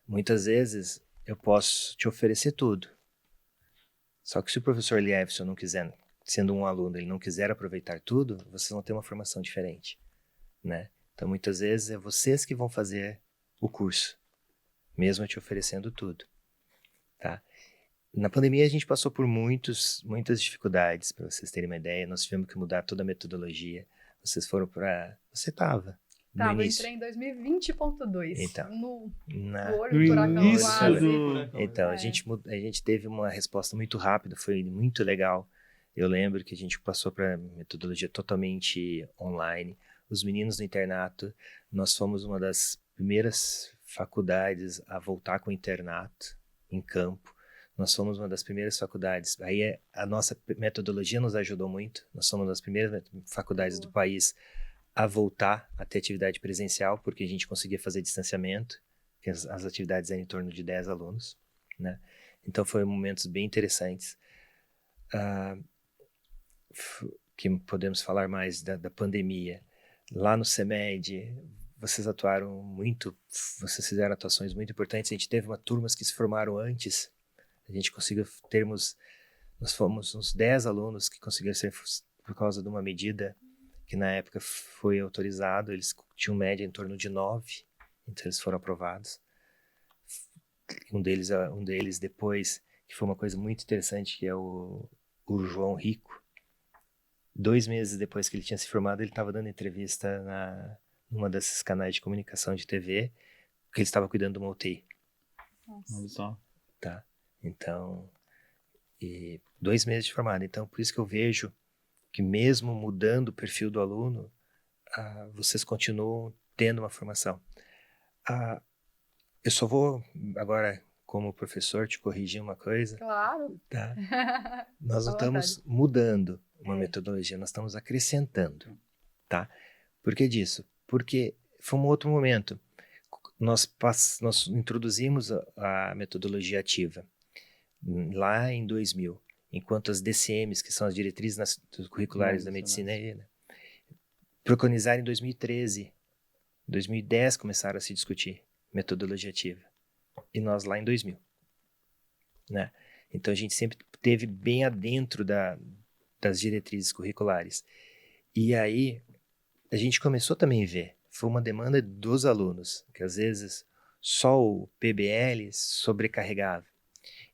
muitas vezes eu posso te oferecer tudo. Só que se o professor Lievson não quiser, sendo um aluno, ele não quiser aproveitar tudo, vocês vão ter uma formação diferente, né? Então, muitas vezes é vocês que vão fazer o curso, mesmo te oferecendo tudo, tá? Na pandemia a gente passou por muitas dificuldades, para vocês terem uma ideia. Nós tivemos que mudar toda a metodologia. Vocês foram para... Você estava no início. Eu entrei em 2020.2. Então, no olho do furacão quase. Então, a gente teve uma resposta muito rápida, foi muito legal. Eu lembro que a gente passou para metodologia totalmente online. os meninos no internato. Nós fomos uma das primeiras faculdades a voltar com o internato em campo. Nós fomos uma das primeiras faculdades. Aí a nossa metodologia nos ajudou muito. Nós somos uma das primeiras faculdades do país a voltar a ter atividade presencial, porque a gente conseguia fazer distanciamento, que as atividades eram em torno de 10 alunos, né? Então, foram momentos bem interessantes. Que podemos falar mais da pandemia. Lá no CEMED, vocês atuaram muito, vocês fizeram atuações muito importantes. A gente teve turmas que se formaram antes. A gente conseguiu nós fomos uns 10 alunos que conseguiram ser, por causa de uma medida que na época foi autorizado, eles tinham média em torno de 9, então eles foram aprovados. Um deles depois, que foi uma coisa muito interessante, que é o João Rico. 2 meses depois que ele tinha se formado, ele estava dando entrevista numa desses canais de comunicação de TV, porque ele estava cuidando de uma UTI. Nossa. Olha só. Tá? Então, 2 meses de formado. Então, por isso que eu vejo que mesmo mudando o perfil do aluno, vocês continuam tendo uma formação. Eu só vou agora, como professor, te corrigir uma coisa. Claro. Tá? Nós não estamos mudando uma metodologia, nós estamos acrescentando. Tá? Por que disso? Porque foi um outro momento. Nós introduzimos a metodologia ativa lá em 2000, enquanto as DCMs, que são as diretrizes curriculares da medicina, preconizaram em 2013. 2010 começaram a se discutir metodologia ativa. E nós lá em 2000. Né? Então a gente sempre esteve bem adentro das diretrizes curriculares. E aí a gente começou também a ver, foi uma demanda dos alunos, que às vezes só o PBL sobrecarregava.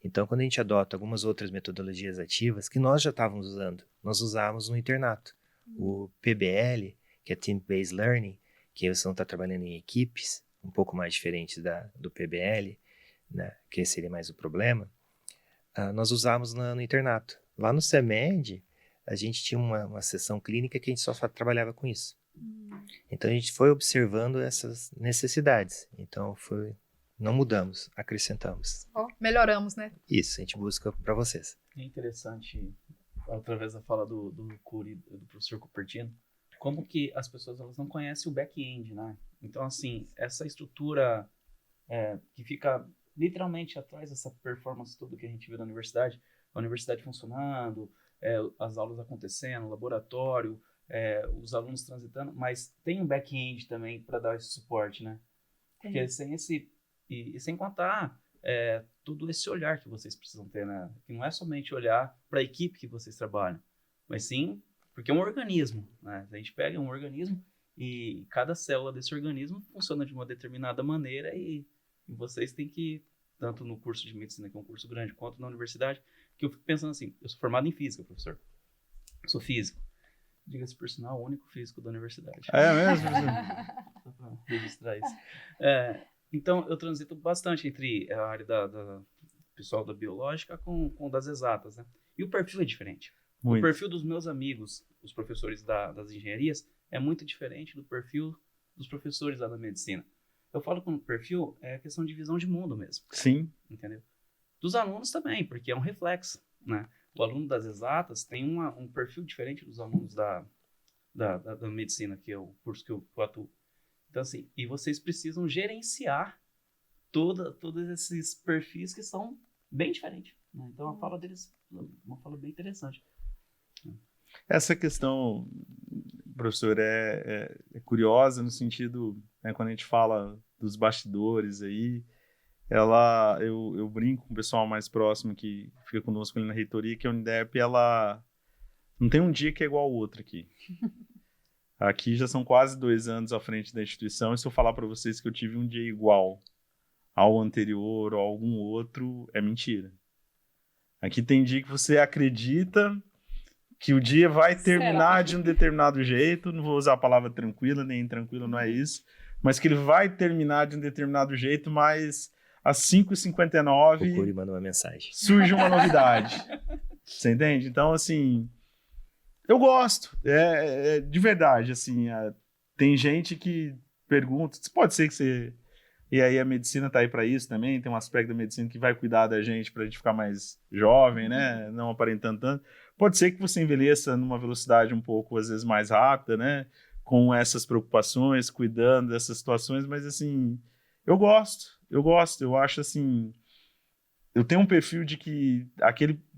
Então, quando a gente adota algumas outras metodologias ativas que nós já estávamos usando, nós usávamos no internato. O PBL, que é Team-Based Learning, que você não está trabalhando em equipes, um pouco mais diferente do PBL, né, que seria mais o problema, nós usávamos no internato. Lá no CEMED, a gente tinha uma sessão clínica que a gente só trabalhava com isso. Então, a gente foi observando essas necessidades. Então, não mudamos, acrescentamos. Melhoramos, né? Isso, a gente busca para vocês. É interessante, através da fala do Cury, do professor Cupertino, como que as pessoas elas não conhecem o back-end, né? Então, assim, essa estrutura que fica literalmente atrás dessa performance toda que a gente vê na universidade, a universidade funcionando, as aulas acontecendo, o laboratório, os alunos transitando, mas tem um back-end também para dar esse suporte, né? Porque sem e sem contar todo esse olhar que vocês precisam ter, né? Que não é somente olhar para a equipe que vocês trabalham, mas sim, porque é um organismo, né? A gente pega um organismo e cada célula desse organismo funciona de uma determinada maneira e vocês têm que, tanto no curso de medicina, que é um curso grande, quanto na universidade, que eu fico pensando assim, eu sou formado em física, professor. Eu sou físico. Diga-se por sinal, o único físico da universidade. É mesmo? Só para registrar isso. Então, eu transito bastante entre a área da pessoal da biológica com das exatas, né? E o perfil é diferente. Muito. O perfil dos meus amigos, os professores das engenharias, é muito diferente do perfil dos professores lá da medicina. Eu falo com o perfil, é questão de visão de mundo mesmo. Sim. Entendeu? Dos alunos também, porque é um reflexo, né? O aluno das exatas tem um perfil diferente dos alunos da medicina, que é o curso que eu atuo. Então, assim, e vocês precisam gerenciar todos esses perfis que são bem diferentes, né? Então, a fala deles é uma fala bem interessante. Essa questão, professor, é curiosa no sentido, né, quando a gente fala dos bastidores aí, eu brinco com o pessoal mais próximo que fica conosco ali na reitoria, que a Uniderp, ela não tem um dia que é igual ao outro aqui. Aqui já são quase 2 anos à frente da instituição, e se eu falar para vocês que eu tive um dia igual ao anterior ou algum outro, é mentira. Aqui tem dia que você acredita que o dia vai terminar de um determinado jeito, não vou usar a palavra tranquila, nem tranquila não é isso, mas que ele vai terminar de um determinado jeito, mas às 5h59 o Cury manda uma mensagem. Surge uma novidade. Você entende? Então, assim, eu gosto, de verdade, assim, tem gente que pergunta, pode ser que você... E aí a medicina tá aí para isso também, tem um aspecto da medicina que vai cuidar da gente pra gente ficar mais jovem, né? Não aparentando tanto. Pode ser que você envelheça numa velocidade um pouco, às vezes, mais rápida, né? Com essas preocupações, cuidando dessas situações, mas assim, eu gosto, eu acho assim, eu tenho um perfil de que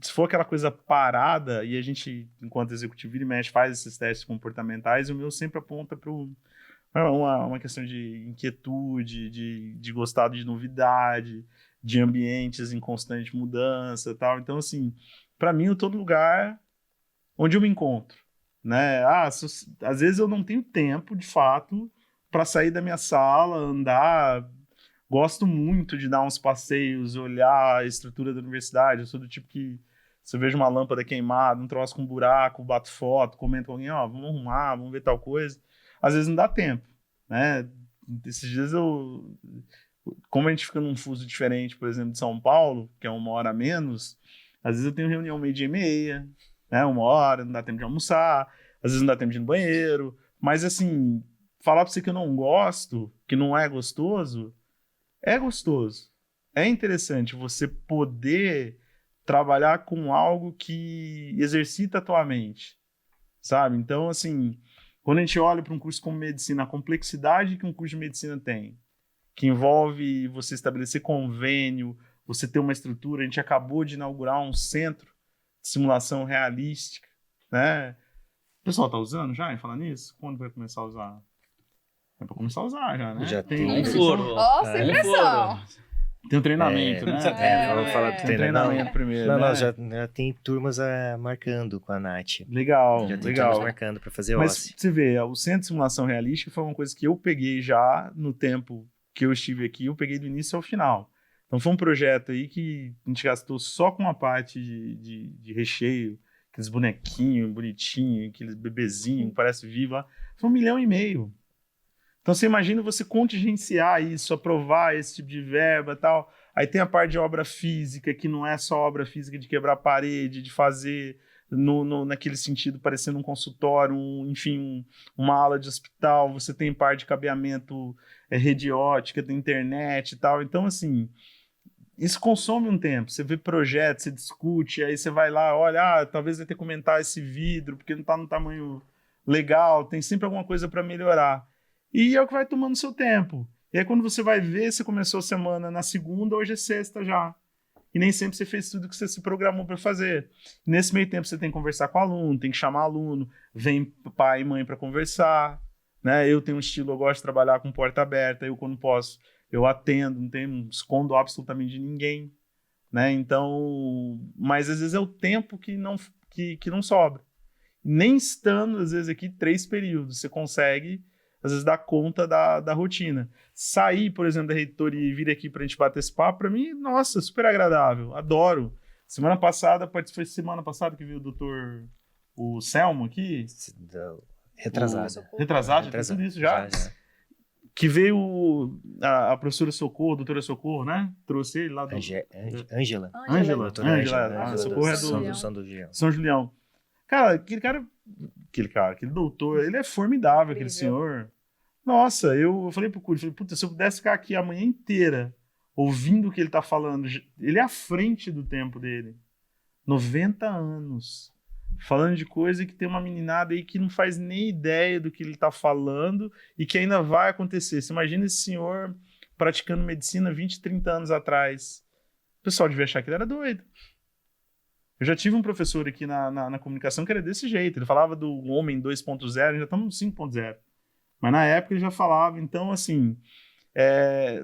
se for aquela coisa parada, e a gente, enquanto executivo, vira e mexe, faz esses testes comportamentais, o meu sempre aponta para uma questão de inquietude, de gostar de novidade, de ambientes em constante mudança e tal. Então, assim, para mim, todo lugar onde eu me encontro, né? Às vezes eu não tenho tempo, de fato, para sair da minha sala, andar. Gosto muito de dar uns passeios, olhar a estrutura da universidade. Eu sou do tipo que você veja uma lâmpada queimada, um troço com buraco, bato foto, comento com alguém, vamos arrumar, vamos ver tal coisa. Às vezes não dá tempo, né? Esses dias como a gente fica num fuso diferente, por exemplo, de São Paulo, que é 1 hora a menos, às vezes eu tenho reunião 12h30, né? 1 hora, não dá tempo de almoçar, às vezes não dá tempo de ir no banheiro, mas assim, falar pra você que eu não gosto, que não é gostoso, é gostoso. É interessante você poder trabalhar com algo que exercita a tua mente, sabe? Então, assim, quando a gente olha para um curso como medicina, a complexidade que um curso de medicina tem, que envolve você estabelecer convênio, você ter uma estrutura, a gente acabou de inaugurar um centro de simulação realística, né? O pessoal tá usando já, em falar nisso? Quando vai começar a usar? É pra começar a usar já, né? Já tem. Um furo. Sem pressão. Tem um treinamento, né? Vamos falar do Tem treinamento primeiro, né? Não, já tem turmas marcando com a Nath. Legal, Já tem legal. turmas marcando para fazer Mas OSCE. você vê, o Centro de Simulação Realística foi uma coisa que eu peguei já no tempo que eu estive aqui, eu peguei do início ao final. Então foi um projeto aí que a gente gastou só com a parte de recheio, aqueles bonequinhos bonitinhos, aqueles bebezinhos, parece vivo lá. Foi 1,5 milhão. Então você imagina você contingenciar isso, aprovar esse tipo de verba e tal. Aí tem a parte de obra física, que não é só obra física de quebrar parede, de fazer naquele sentido, parecendo um consultório, enfim, uma ala de hospital. Você tem parte de cabeamento, rede ótica, da internet e tal. Então, assim, isso consome um tempo. Você vê projetos, você discute, aí você vai lá, olha, talvez vai ter que comentar esse vidro, porque não está no tamanho legal, tem sempre alguma coisa para melhorar. E é o que vai tomando seu tempo. E aí quando você vai ver, você começou a semana na segunda, hoje é sexta já. E nem sempre você fez tudo que você se programou para fazer. Nesse meio tempo você tem que conversar com o aluno, tem que chamar aluno, vem pai e mãe para conversar, né? Eu tenho um estilo, eu gosto de trabalhar com porta aberta, eu quando posso, eu atendo, não escondo absolutamente de ninguém, né? Então, mas às vezes é o tempo que não sobra. Nem estando, às vezes, aqui 3 períodos, você consegue às vezes dá conta da rotina. Sair, por exemplo, da reitoria e vir aqui pra gente bater esse papo, pra mim, nossa, super agradável, adoro. Semana passada que veio o Selmo aqui. Retrasado. Retrasado, tudo isso já. Que veio a professora Socorro, a doutora Socorro, né? Trouxe ele lá do... Ângela. Socorro é do São Julião. Cara, aquele doutor, ele é formidável, aquele senhor. Nossa, eu falei pro Curi, puta, se eu pudesse ficar aqui a manhã inteira ouvindo o que ele tá falando, ele é à frente do tempo dele. 90 anos. Falando de coisa que tem uma meninada aí que não faz nem ideia do que ele tá falando e que ainda vai acontecer. Você imagina esse senhor praticando medicina 20, 30 anos atrás. O pessoal devia achar que ele era doido. Eu já tive um professor aqui na comunicação que era desse jeito. Ele falava do homem 2.0, já estamos no 5.0. Mas na época ele já falava. Então, assim,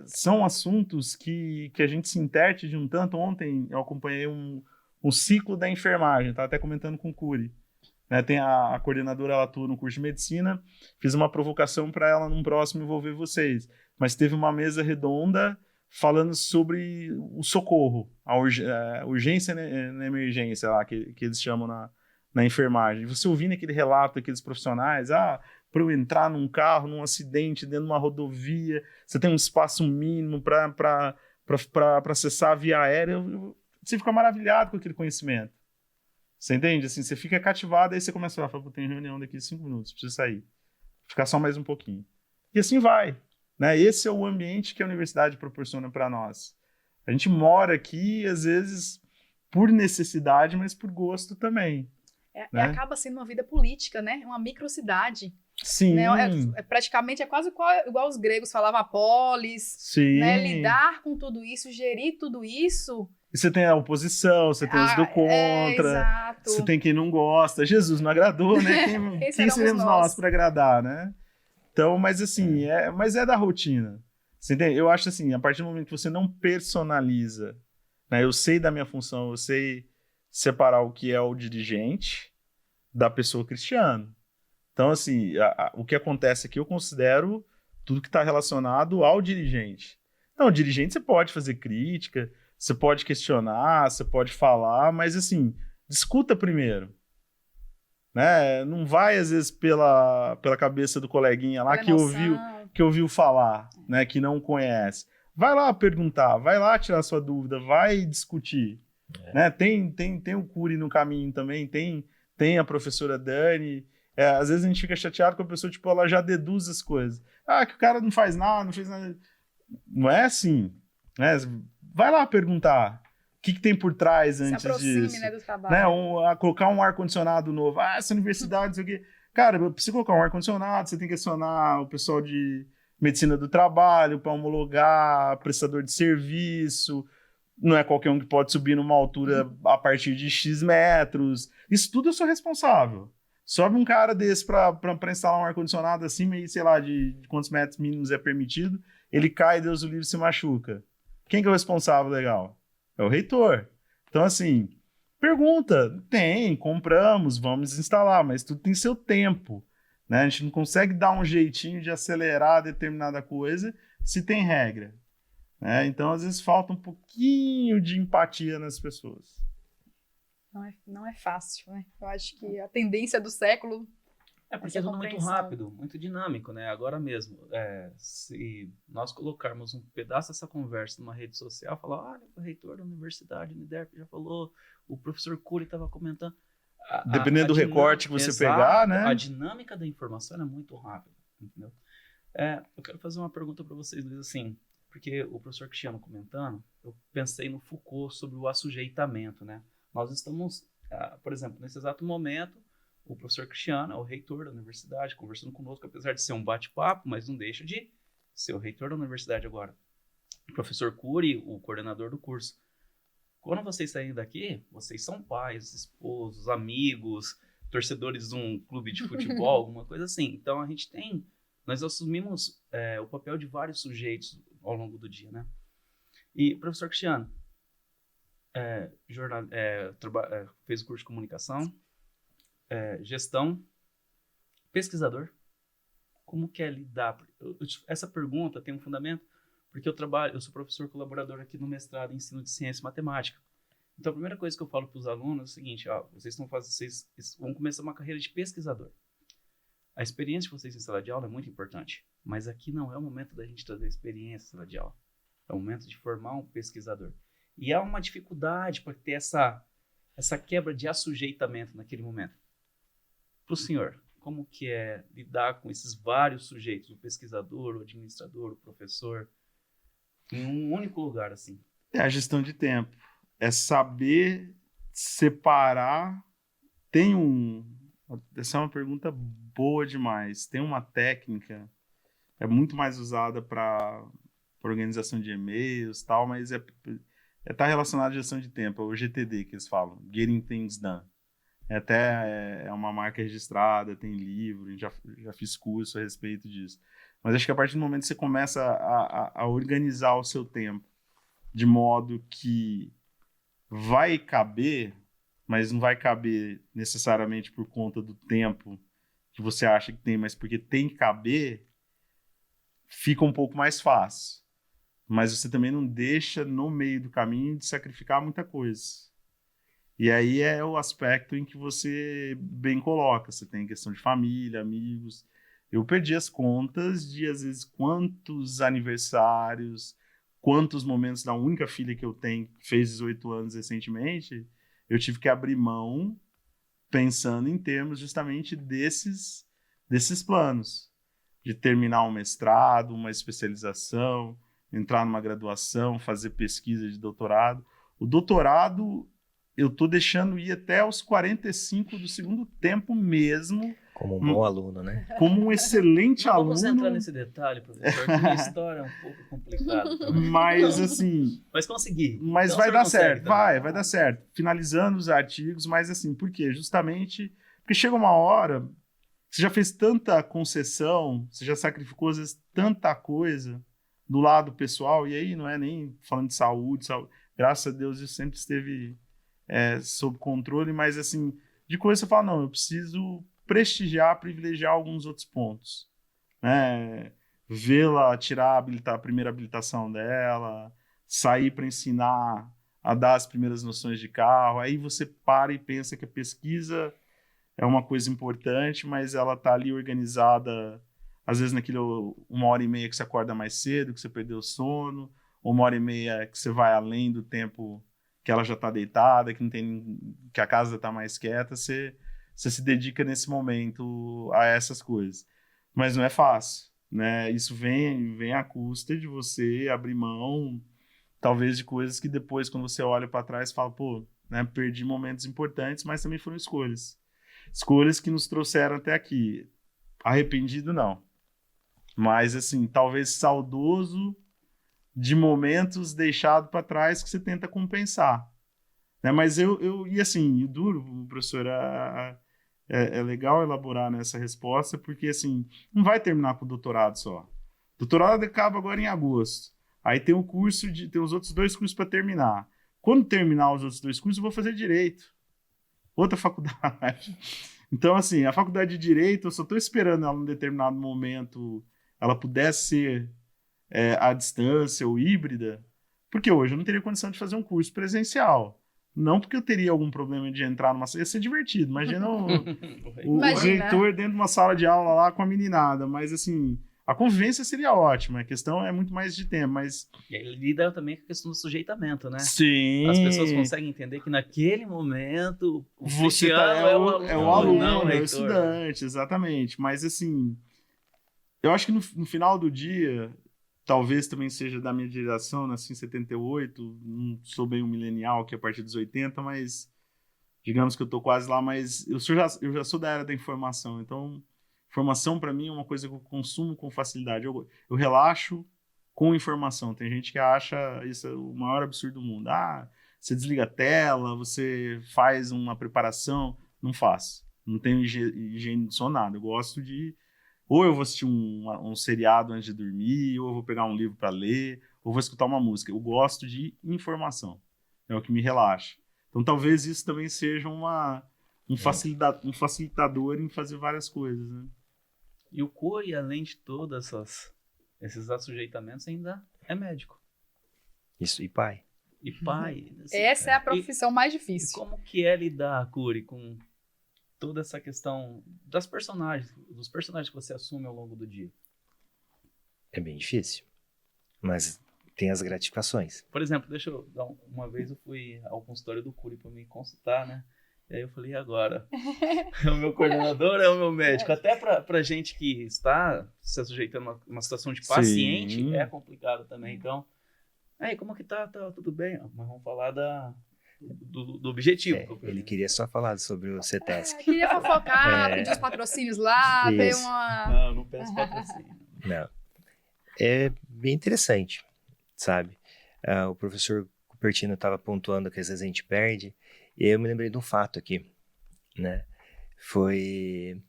são assuntos que a gente se interte de um tanto. Ontem eu acompanhei um ciclo da enfermagem. Estava até comentando com o Curi. Né, tem a coordenadora, ela atua no curso de medicina. Fiz uma provocação para ela num próximo envolver vocês. Mas teve uma mesa redonda falando sobre o socorro, a urgência na emergência, lá, que eles chamam na enfermagem. Você ouvindo aquele relato daqueles profissionais, para eu entrar num carro, num acidente, dentro de uma rodovia, você tem um espaço mínimo para acessar a via aérea, você fica maravilhado com aquele conhecimento. Você entende? Assim, você fica cativado, aí você começa a falar, tem reunião daqui a 5 minutos, preciso sair. ficar só mais um pouquinho. E assim vai, né? Esse é o ambiente que a universidade proporciona para nós. A gente mora aqui, às vezes, por necessidade, mas por gosto também. E acaba sendo uma vida política, né? Uma microcidade. Sim. Né? Praticamente é quase igual os gregos falavam, a polis. Sim. Né? Lidar com tudo isso, gerir tudo isso. E você tem a oposição, você tem os do contra, exato. Você tem quem não gosta. Jesus não agradou, né? Quem seremos nós para agradar, né? Então, mas assim, mas é da rotina. Você entende? Eu acho assim, a partir do momento que você não personaliza, né? Eu sei da minha função, eu sei separar o que é o dirigente da pessoa cristiana. Então, assim, o que acontece aqui eu considero tudo que está relacionado ao dirigente. Então, o dirigente você pode fazer crítica, você pode questionar, você pode falar, mas assim, discuta primeiro. Né? Não vai, às vezes, pela cabeça do coleguinha lá que ouviu falar, né? Que não conhece. Vai lá perguntar, vai lá tirar sua dúvida, vai discutir. Né? Tem o Cury no caminho também, tem a professora Dani. Às vezes a gente fica chateado com a pessoa, tipo, ela já deduz as coisas. Que o cara não fez nada. Não é assim. Né? Vai lá perguntar. O que tem por trás antes disso? Né, do trabalho. Né? Colocar um ar-condicionado novo. Essa universidade, isso aqui. Cara, pra você colocar um ar-condicionado, você tem que acionar o pessoal de medicina do trabalho para homologar, prestador de serviço. Não é qualquer um que pode subir numa altura a partir de X metros. Isso tudo eu sou responsável. Sobe um cara desse para instalar um ar-condicionado acima aí, sei lá, de quantos metros mínimos é permitido, ele cai, Deus o livre, se machuca. Quem que é o responsável legal? É o reitor. Então, assim, pergunta. Compramos, vamos instalar, mas tudo tem seu tempo. Né? A gente não consegue dar um jeitinho de acelerar determinada coisa se tem regra. Né? Então, às vezes, falta um pouquinho de empatia nas pessoas. Não é fácil, né? Eu acho que a tendência do século porque é tudo muito rápido, muito dinâmico, né? Agora mesmo, se nós colocarmos um pedaço dessa conversa numa rede social, falar, olha, o reitor da universidade, o Uniderp já falou, o professor Cury estava comentando. Dependendo do recorte que você pegar, né? A dinâmica da informação é muito rápida, entendeu? Eu quero fazer uma pergunta para vocês, Luiz, assim, porque o professor Cristiano comentando, eu pensei no Foucault sobre o assujeitamento, né? Nós estamos, por exemplo, nesse exato momento, o professor Cristiano é o reitor da universidade, conversando conosco, apesar de ser um bate-papo, mas não deixa de ser o reitor da universidade agora. O professor Cury, o coordenador do curso. Quando vocês saírem daqui, vocês são pais, esposos, amigos, torcedores de um clube de futebol, alguma coisa assim. Então, nós assumimos o papel de vários sujeitos ao longo do dia, né? E, professor Cristiano, fez o curso de comunicação, gestão, pesquisador. Como que é lidar? Essa pergunta tem um fundamento porque eu sou professor colaborador aqui no mestrado em ensino de ciência e matemática. Então a primeira coisa que eu falo para os alunos é o seguinte, vocês vão começar uma carreira de pesquisador. A experiência de vocês em sala de aula é muito importante, mas aqui não é o momento da gente trazer experiência em sala de aula. É o momento de formar um pesquisador. E há uma dificuldade para ter essa quebra de assujeitamento naquele momento. Para o senhor, como que é lidar com esses vários sujeitos, o pesquisador, o administrador, o professor, em um único lugar, assim? É a gestão de tempo. É saber separar. Essa é uma pergunta boa demais. Tem uma técnica, é muito mais usada para organização de e-mails e tal, mas tá relacionado à gestão de tempo, é o GTD que eles falam, Getting Things Done. É uma marca registrada, tem livro, já fiz curso a respeito disso. Mas acho que a partir do momento que você começa a organizar o seu tempo de modo que vai caber, mas não vai caber necessariamente por conta do tempo que você acha que tem, mas porque tem que caber, fica um pouco mais fácil. Mas você também não deixa no meio do caminho de sacrificar muita coisa. E aí é o aspecto em que você bem coloca. Você tem questão de família, amigos. Eu perdi as contas de, às vezes, quantos aniversários, quantos momentos da única filha que eu tenho, que fez 18 anos recentemente, eu tive que abrir mão pensando em termos justamente desses planos. de terminar um mestrado, uma especialização, entrar numa graduação, fazer pesquisa de doutorado. O doutorado, eu estou deixando ir até os 45 do segundo tempo mesmo. Como um bom aluno, né? Como um excelente aluno. Vamos entrar nesse detalhe, professor, que a história é um pouco complicada. Mas, assim... Mas consegui. Mas então, vai dar certo, também. vai dar certo. Finalizando os artigos, mas assim, por quê? Justamente porque chega uma hora, você já fez tanta concessão, você já sacrificou, às vezes, tanta coisa do lado pessoal, e aí não é nem falando de saúde, graças a Deus isso sempre esteve sob controle, mas assim, de coisa você fala, não, eu preciso prestigiar, privilegiar alguns outros pontos, né? Vê-la tirar a primeira habilitação dela, sair para ensinar a dar as primeiras noções de carro, aí você para e pensa que a pesquisa é uma coisa importante, mas ela está ali organizada, às vezes naquilo 1h30 que você acorda mais cedo, que você perdeu o sono, ou 1h30 que você vai além do tempo que ela já está deitada, que a casa está mais quieta, você se dedica nesse momento a essas coisas. Mas não é fácil, né? Isso vem à custa de você abrir mão, talvez, de coisas que depois, quando você olha para trás, fala, pô, né, perdi momentos importantes, mas também foram escolhas. Escolhas que nos trouxeram até aqui. Arrependido, não. Mas, assim, talvez saudoso de momentos deixados para trás que você tenta compensar. Né? Mas e assim, duro, professor, é legal elaborar nessa resposta, porque, assim, não vai terminar com o doutorado só. O doutorado acaba agora em agosto. Aí tem tem os outros 2 cursos para terminar. Quando terminar os outros 2 cursos, eu vou fazer direito. Outra faculdade. Então, assim, a faculdade de direito, eu só estou esperando ela, num determinado momento, ela pudesse ser à distância ou híbrida, porque hoje eu não teria condição de fazer um curso presencial. Não porque eu teria algum problema de entrar numa sala. Ia ser divertido. Imagina o reitor dentro de uma sala de aula lá com a meninada. Mas, assim, a convivência seria ótima. A questão é muito mais de tempo, mas... E aí ele lida também com a questão do sujeitamento, né? Sim. As pessoas conseguem entender que naquele momento o você é o aluno, não é o estudante, exatamente. Mas, assim, eu acho que no final do dia... Talvez também seja da minha geração, nasci em 78, não sou bem um milenial, que é a partir dos 80, mas digamos que eu tô quase lá, mas eu já sou da era da informação, então informação para mim é uma coisa que eu consumo com facilidade, eu relaxo com informação. Tem gente que acha isso é o maior absurdo do mundo. Você desliga a tela, você faz uma preparação, não faço, não tenho higiene de sono, nada, eu gosto de... Ou eu vou assistir um seriado antes de dormir, ou eu vou pegar um livro para ler, ou vou escutar uma música. Eu gosto de informação. É o que me relaxa. Então, talvez isso também seja um facilitador em fazer várias coisas. Né? E o COI, além de todos esses assujeitamentos, ainda é médico. Isso, e pai. E pai. Assim, essa é a profissão mais difícil. E como que é lidar, Curi, com... toda essa questão dos personagens que você assume ao longo do dia? É bem difícil, mas tem as gratificações. Por exemplo, deixa eu dar uma vez eu fui ao consultório do Curi para me consultar, né? E aí eu falei, e agora? É o meu coordenador, é o meu médico? Até pra gente que está se sujeitando a uma situação de paciente, sim, é complicado também. Então, aí, como que tá? Tá tudo bem? Mas vamos falar do objetivo. Ele queria só falar sobre o CETESC. Queria fofocar, pedir os patrocínios lá, ter uma... Não peço patrocínio. Não. É bem interessante, sabe? O professor Cupertino estava pontuando que às vezes a gente perde, e aí eu me lembrei de um fato aqui, né? Foi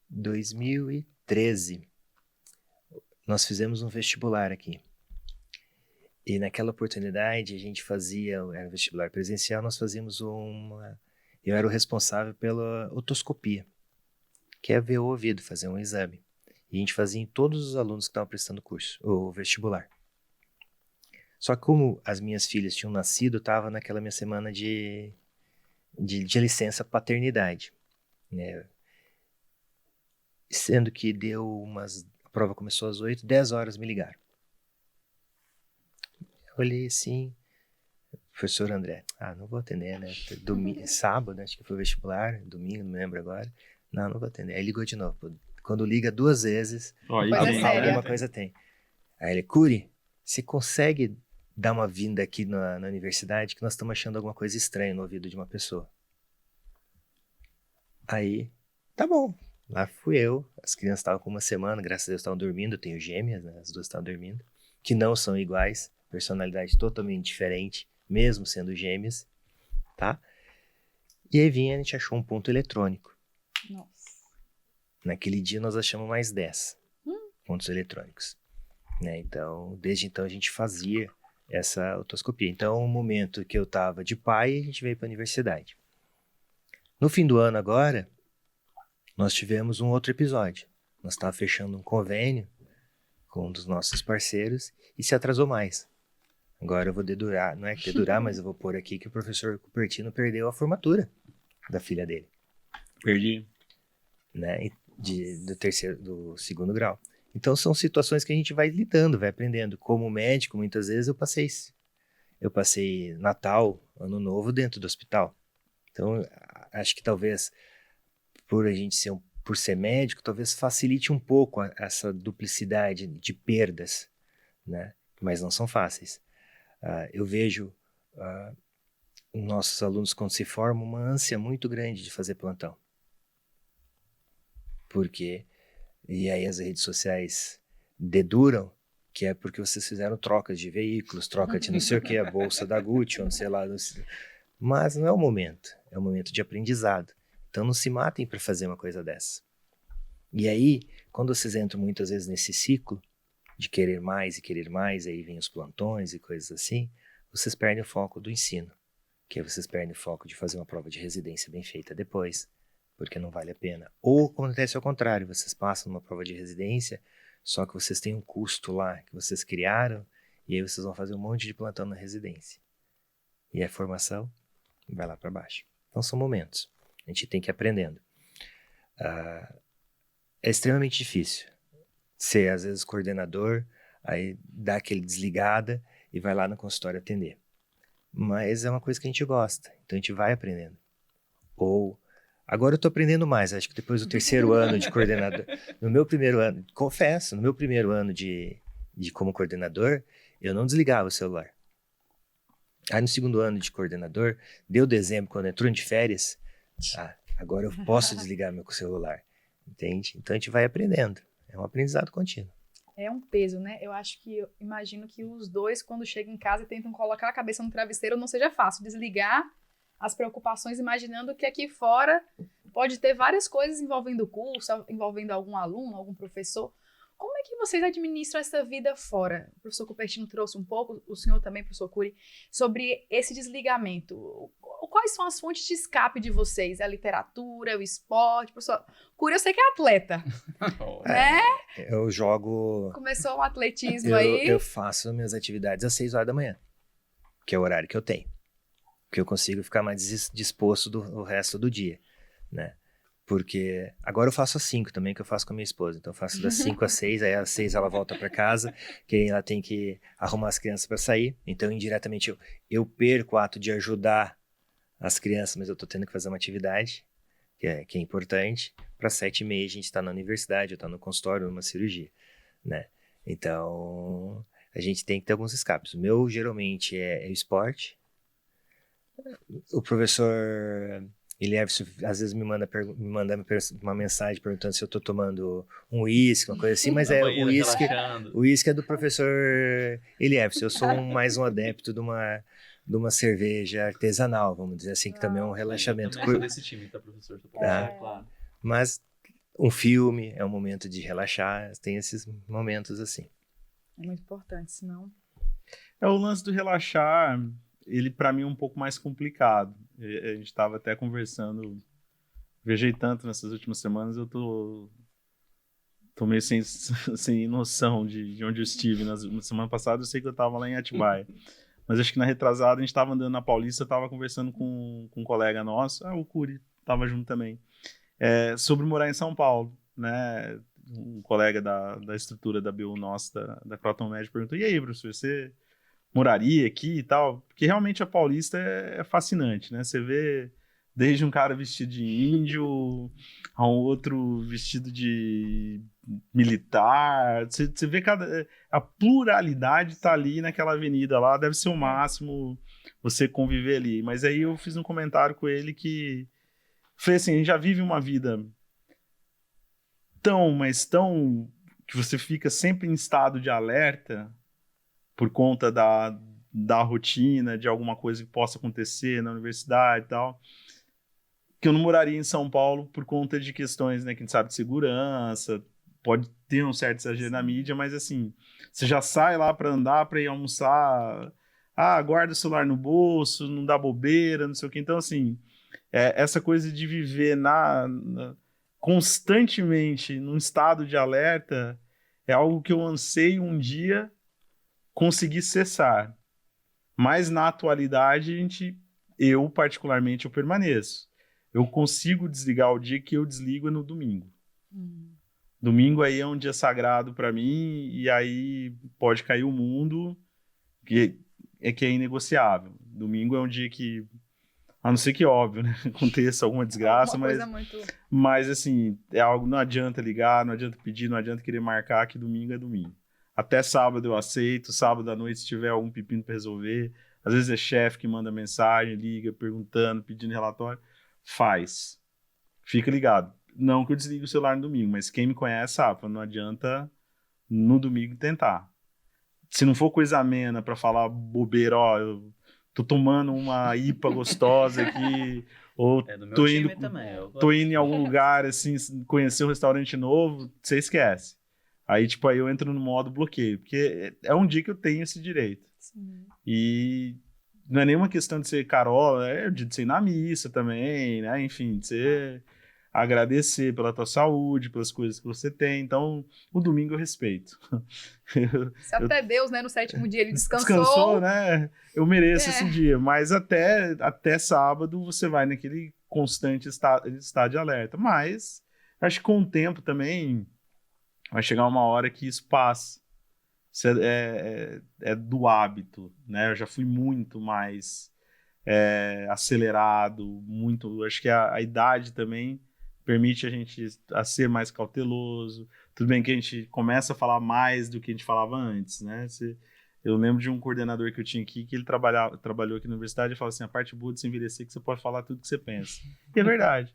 2013. Nós fizemos um vestibular aqui. E naquela oportunidade a gente era vestibular presencial, nós fazíamos eu era o responsável pela otoscopia, que é ver o ouvido, fazer um exame. E a gente fazia em todos os alunos que estavam prestando o vestibular. Só que como as minhas filhas tinham nascido, eu estava naquela minha semana de licença paternidade, né? Sendo que a prova começou às 8, 10 horas me ligaram. Olhei assim, professor André, não vou atender, né? Sábado, acho que foi vestibular, domingo, não me lembro agora. Não vou atender. Aí ligou de novo, Quando liga 2 vezes, Alguma coisa tem. Aí ele, Cury, você consegue dar uma vinda aqui na universidade que nós estamos achando alguma coisa estranha no ouvido de uma pessoa. Aí, tá bom. Lá fui eu, as crianças estavam com 1 semana, graças a Deus estavam dormindo, eu tenho gêmeas, né? As 2 estavam dormindo, que não são iguais, personalidade totalmente diferente, mesmo sendo gêmeas, tá? E aí a gente achou um ponto eletrônico. Nossa. Naquele dia nós achamos mais 10 pontos eletrônicos, né? Então, desde então a gente fazia essa otoscopia. Então, no momento que eu estava de pai, a gente veio para a universidade. No fim do ano agora, nós tivemos um outro episódio. Nós estávamos fechando um convênio com um dos nossos parceiros e se atrasou mais. Agora eu vou dedurar, não é que dedurar, mas eu vou pôr aqui que o professor Cupertino perdeu a formatura da filha dele. Perdi. Né? Do 2º grau. Então são situações que a gente vai lidando, vai aprendendo. Como médico, muitas vezes eu passei Natal, Ano Novo dentro do hospital. Então acho que talvez por a gente por ser médico, talvez facilite um pouco essa duplicidade de perdas, né? Mas não são fáceis. Eu vejo nossos alunos, quando se formam, uma ânsia muito grande de fazer plantão. E aí as redes sociais deduram que é porque vocês fizeram trocas de veículos, troca de não sei o que, a bolsa da Gucci, ou não sei lá. Mas não é o momento, é um momento de aprendizado. Então não se matem para fazer uma coisa dessa. E aí, quando vocês entram muitas vezes nesse ciclo de querer mais e querer mais, aí vem os plantões e coisas assim, vocês perdem o foco do ensino, que aí vocês perdem o foco de fazer uma prova de residência bem feita depois, porque não vale a pena. Ou acontece ao contrário, vocês passam numa prova de residência, só que vocês têm um custo lá que vocês criaram, e aí vocês vão fazer um monte de plantão na residência. E a formação vai lá para baixo. Então são momentos. A gente tem que ir aprendendo. É extremamente difícil ser, às vezes, coordenador, aí dá aquele desligada e vai lá no consultório atender. Mas é uma coisa que a gente gosta, então a gente vai aprendendo. Agora eu estou aprendendo mais, acho que depois do 3º ano de coordenador. No meu primeiro ano, confesso, no meu primeiro ano de como coordenador, eu não desligava o celular. Aí no 2º ano de coordenador, deu dezembro, quando entrou de férias, agora eu posso desligar meu celular, entende? Então a gente vai aprendendo, é um aprendizado contínuo. É um peso, né? Eu imagino que os dois, quando chegam em casa e tentam colocar a cabeça no travesseiro, não seja fácil desligar as preocupações, imaginando que aqui fora pode ter várias coisas envolvendo o curso, envolvendo algum aluno, algum professor. Como é que vocês administram essa vida fora? O professor Cupertino trouxe um pouco, o senhor também, professor Cury, sobre esse desligamento. Quais são as fontes de escape de vocês? É a literatura, é o esporte? Professor Cury, eu sei que é atleta, né? Eu jogo... Começou o atletismo aí. Eu faço minhas atividades às 6 horas da manhã, que é o horário que eu tenho. Que eu consigo ficar mais disposto do resto do dia, né? Porque agora eu faço às 5 também, que eu faço com a minha esposa. Então eu faço das 5 às 6, aí às 6 ela volta para casa, que aí ela tem que arrumar as crianças para sair. Então indiretamente eu perco o ato de ajudar as crianças, mas eu tô tendo que fazer uma atividade que é importante. Para 7h30 a gente está na universidade, eu tô no consultório, numa cirurgia, né? Então a gente tem que ter alguns escapes. O meu geralmente é o esporte. O professor Eliéver às vezes me manda uma mensagem perguntando se eu estou tomando um uísque, uma coisa assim, mas o uísque é do professor Eliéver. Eu sou mais um adepto de uma cerveja artesanal, vamos dizer assim, que também é um relaxamento. Eu também sou desse time, tá, professor? Claro. Mas um filme é um momento de relaxar, tem esses momentos assim. É muito importante, senão... O lance do relaxar... ele para mim é um pouco mais complicado. A gente estava até conversando, viajei tanto nessas últimas semanas, eu tô meio sem noção de onde eu estive. Na semana passada eu sei que eu estava lá em Atibaia, mas acho que na retrasada a gente estava andando na Paulista, eu estava conversando com um colega nosso, o Cury estava junto também, sobre morar em São Paulo, né? Um colega da estrutura da BU nossa, da Croton Med, perguntou, e aí, professor, você moraria aqui e tal? Porque realmente a Paulista é fascinante, né? Você vê Desde um cara vestido de índio, a um outro vestido de militar. Você vê a pluralidade tá ali naquela avenida lá, deve ser o máximo você conviver ali. Mas aí eu fiz um comentário com ele que falei assim, a gente já vive uma vida mas tão que você fica sempre em estado de alerta por conta da rotina, de alguma coisa que possa acontecer na universidade e tal, que eu não moraria em São Paulo por conta de questões, né, que a gente sabe de segurança, pode ter um certo exagero na mídia, mas assim, você já sai lá para andar, para ir almoçar, guarda o celular no bolso, não dá bobeira, não sei o que. Então, assim, essa coisa de viver constantemente num estado de alerta é algo que eu anseio um dia conseguir cessar. Mas na atualidade, eu particularmente, eu permaneço. Eu consigo desligar o dia que eu desligo é no domingo. Domingo aí é um dia sagrado para mim e aí pode cair o mundo, que é inegociável. Domingo é um dia que, a não ser que, óbvio, né, aconteça alguma desgraça, mas assim, é algo, não adianta ligar, não adianta pedir, não adianta querer marcar, que domingo é domingo. Até sábado eu aceito, sábado à noite se tiver algum pepino para resolver, às vezes é chefe que manda mensagem, liga, perguntando, pedindo relatório, faz. Fica ligado. Não que eu desligue o celular no domingo, mas quem me conhece sabe, não adianta no domingo tentar. Se não for coisa amena para falar bobeira, eu tô tomando uma IPA gostosa aqui, ou tô indo em algum lugar, assim, conhecer um restaurante novo, você esquece. Aí, tipo, aí eu entro no modo bloqueio, porque é um dia que eu tenho esse direito. Sim. E não é nenhuma questão de ser carola, é de você ir na missa também, né? Enfim, de você agradecer pela tua saúde, pelas coisas que você tem. Então, o domingo eu respeito. Se até Deus, né, no 7º dia ele descansou. Descansou, né? Eu mereço esse dia. Mas até sábado você vai naquele constante estado de alerta. Mas acho que com o tempo também vai chegar uma hora que isso passa. Isso é do hábito, né? Eu já fui muito mais acelerado, muito. Acho que a idade também permite a gente a ser mais cauteloso. Tudo bem que a gente começa a falar mais do que a gente falava antes, né? Eu lembro de um coordenador que eu tinha aqui, que ele trabalhou aqui na universidade, e falava assim, a parte boa de se envelhecer é que você pode falar tudo que você pensa. E é verdade.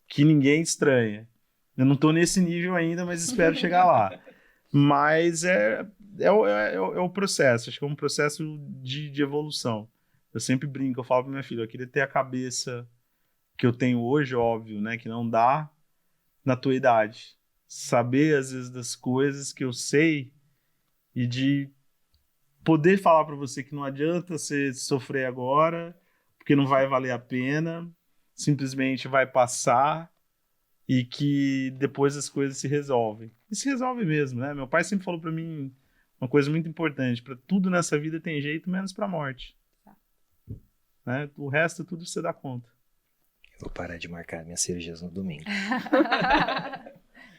Que ninguém estranha. Eu não estou nesse nível ainda, mas espero chegar lá. Mas é o processo. Acho que é um processo de evolução. Eu sempre brinco, eu falo para minha filha, eu queria ter a cabeça que eu tenho hoje, óbvio, né? Que não dá na tua idade. Saber, às vezes, das coisas que eu sei e de poder falar para você que não adianta você sofrer agora, porque não vai valer a pena, simplesmente vai passar e que depois as coisas se resolvem. E se resolve mesmo, né? Meu pai sempre falou para mim uma coisa muito importante, para tudo nessa vida tem jeito, menos para a morte. Né? O resto, tudo você dá conta. Vou parar de marcar minhas cirurgias no domingo.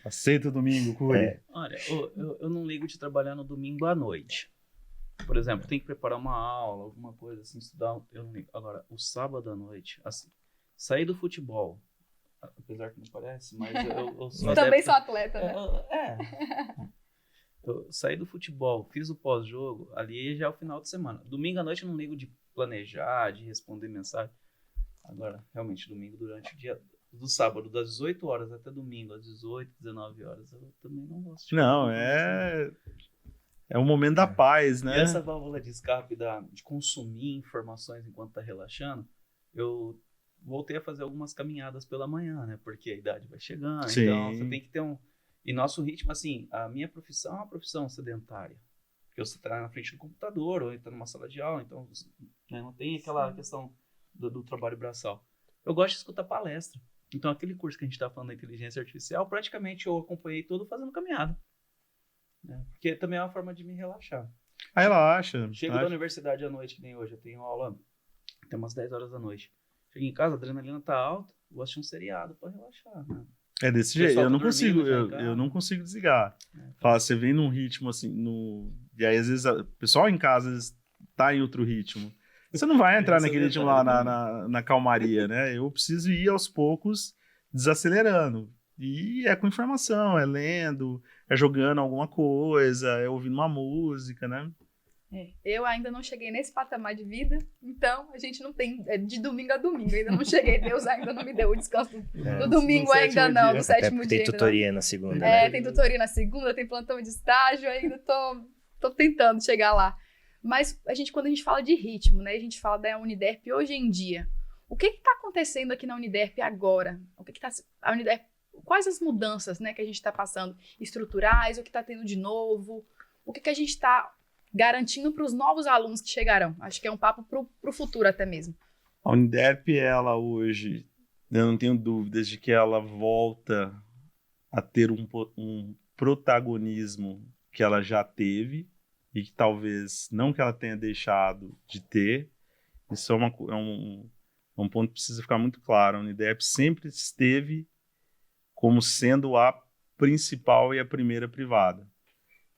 Aceita o domingo, Curi. Olha, eu não ligo de trabalhar no domingo à noite. Por exemplo, tem que preparar uma aula, alguma coisa assim, estudar, eu não ligo. Agora, o sábado à noite, assim, sair do futebol, apesar que não parece, mas eu sou também sou atleta, né? Eu saí do futebol, fiz o pós-jogo, ali já é o final de semana. Domingo à noite eu não ligo de planejar, de responder mensagem. Agora, realmente, domingo durante o dia do sábado, das 18 horas até domingo, às 18, 19 horas, eu também não gosto. Não, é o momento da paz, né? E essa válvula de escape de consumir informações enquanto tá relaxando, eu voltei a fazer algumas caminhadas pela manhã, né? Porque a idade vai chegando, Sim. então você tem que ter E nosso ritmo, assim, a minha profissão é uma profissão sedentária. Porque você tá na frente do computador, ou tá numa sala de aula, então né, não tem aquela questão do trabalho braçal. Eu gosto de escutar palestra. Então, aquele curso que a gente tá falando da inteligência artificial, praticamente eu acompanhei todo fazendo caminhada. Né? Porque também é uma forma de me relaxar. Aí relaxa. Chego da universidade à noite, que nem hoje, eu tenho aula até umas 10 horas da noite. Chego em casa, a adrenalina tá alta, vou assistir um seriado pra relaxar, né? É desse jeito, eu não consigo desligar. Fala, você vem num ritmo assim, e aí às vezes o pessoal em casa às vezes, tá em outro ritmo. Você não vai entrar naquele ritmo lá na calmaria, né? Eu preciso ir aos poucos desacelerando. E é com informação, é lendo, é jogando alguma coisa, é ouvindo uma música, né? Eu ainda não cheguei nesse patamar de vida, então a gente não tem de domingo a domingo, ainda não cheguei, Deus ainda não me deu o descanso do domingo ainda não, do sétimo dia. Tem tutoria na segunda. Tem tutoria na segunda, tem plantão de estágio, ainda tô tentando chegar lá. Mas quando a gente fala de ritmo, né, a gente fala da Uniderp hoje em dia, o que está acontecendo aqui na Uniderp agora? A Uniderp, quais as mudanças, né, que a gente está passando, estruturais, o que está tendo de novo, o que a gente está garantindo para os novos alunos que chegarão? Acho que é um papo para o futuro até mesmo. A Uniderp, ela hoje, eu não tenho dúvidas de que ela volta a ter um protagonismo que ela já teve e que talvez não que ela tenha deixado de ter. Isso é um ponto que precisa ficar muito claro. A Uniderp sempre esteve como sendo a principal e a primeira privada.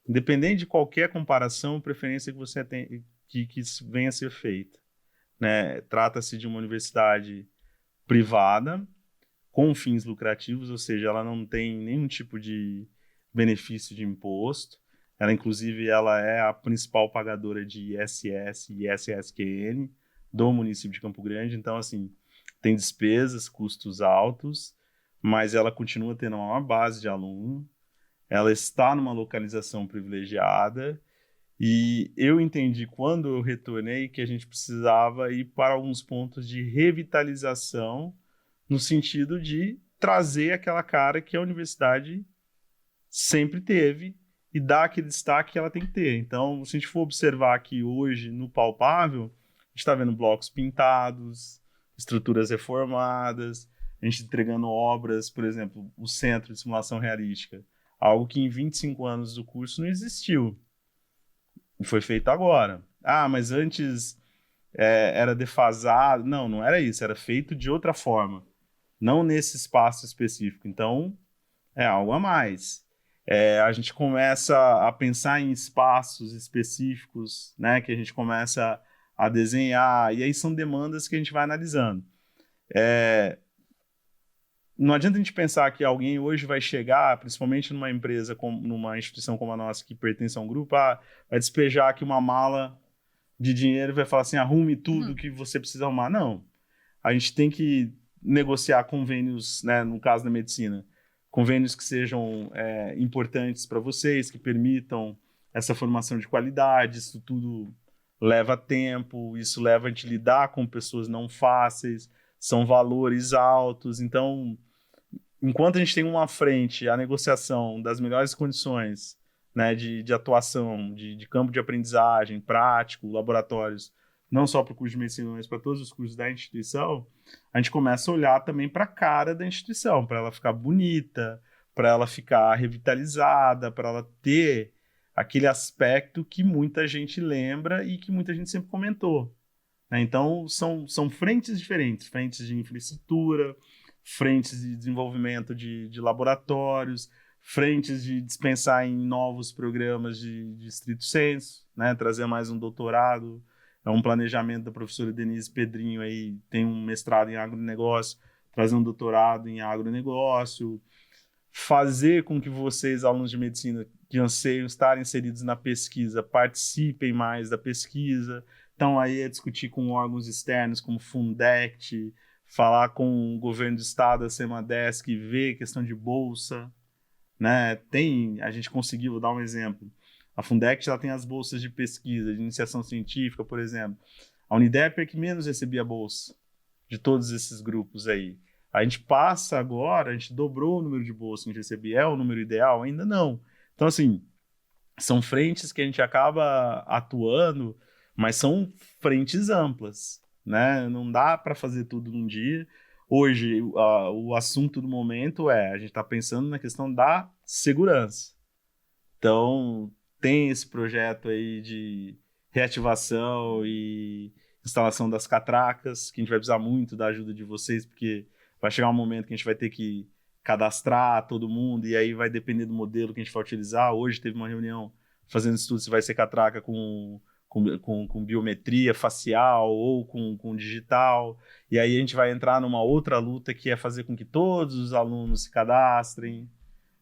Independente de qualquer comparação, a preferência que você tem que venha a ser feita, né? Trata-se de uma universidade privada com fins lucrativos, ou seja, ela não tem nenhum tipo de benefício de imposto. Ela, inclusive, ela é a principal pagadora de ISS e ISSQN do município de Campo Grande. Então, assim, tem despesas, custos altos, mas ela continua tendo uma maior base de aluno. Ela está numa localização privilegiada e eu entendi quando eu retornei que a gente precisava ir para alguns pontos de revitalização no sentido de trazer aquela cara que a universidade sempre teve e dar aquele destaque que ela tem que ter. Então, se a gente for observar aqui hoje no palpável, a gente está vendo blocos pintados, estruturas reformadas, a gente entregando obras, por exemplo, o Centro de Simulação Realística. Algo que em 25 anos do curso não existiu. E foi feito agora. Ah, mas antes era defasado. Não, não era isso. Era feito de outra forma. Não nesse espaço específico. Então, é algo a mais. A gente começa a pensar em espaços específicos, né, que a gente começa a desenhar. E aí são demandas que a gente vai analisando. Não adianta a gente pensar que alguém hoje vai chegar, principalmente numa empresa, numa instituição como a nossa, que pertence a um grupo, vai despejar aqui uma mala de dinheiro e vai falar assim, arrume tudo que você precisa arrumar. Não. A gente tem que negociar convênios, né, no caso da medicina, convênios que sejam importantes para vocês, que permitam essa formação de qualidade. Isso tudo leva tempo, isso leva a gente lidar com pessoas não fáceis, são valores altos. Então, enquanto a gente tem uma frente a negociação das melhores condições, né, de atuação, de campo de aprendizagem, prático, laboratórios, não só para o curso de medicina, mas para todos os cursos da instituição, a gente começa a olhar também para a cara da instituição, para ela ficar bonita, para ela ficar revitalizada, para ela ter aquele aspecto que muita gente lembra e que muita gente sempre comentou. Então, são frentes diferentes, frentes de infraestrutura, frentes de desenvolvimento de laboratórios, frentes de dispensar em novos programas de estrito sensu, né? Trazer mais um doutorado. É um planejamento da professora Denise Pedrinho, aí, tem um mestrado em agronegócio, trazer um doutorado em agronegócio, fazer com que vocês, alunos de medicina que anseiam estar inseridos na pesquisa, participem mais da pesquisa. Então, aí é discutir com órgãos externos, como Fundect, falar com o governo do estado, a SEMADESC, ver questão de bolsa, né? A gente conseguiu, vou dar um exemplo. A Fundect, ela tem as bolsas de pesquisa, de iniciação científica, por exemplo. A Uniderp é que menos recebia bolsa de todos esses grupos aí. A gente passa agora, a gente dobrou o número de bolsas que a gente recebia. É o número ideal? Ainda não. Então, assim, são frentes que a gente acaba atuando, mas são frentes amplas, né? Não dá para fazer tudo num dia. Hoje, o assunto do momento a gente está pensando na questão da segurança. Então, tem esse projeto aí de reativação e instalação das catracas, que a gente vai precisar muito da ajuda de vocês, porque vai chegar um momento que a gente vai ter que cadastrar todo mundo, e aí vai depender do modelo que a gente for utilizar. Hoje teve uma reunião fazendo estudo se vai ser catraca com com biometria facial ou com digital. E aí a gente vai entrar numa outra luta que é fazer com que todos os alunos se cadastrem,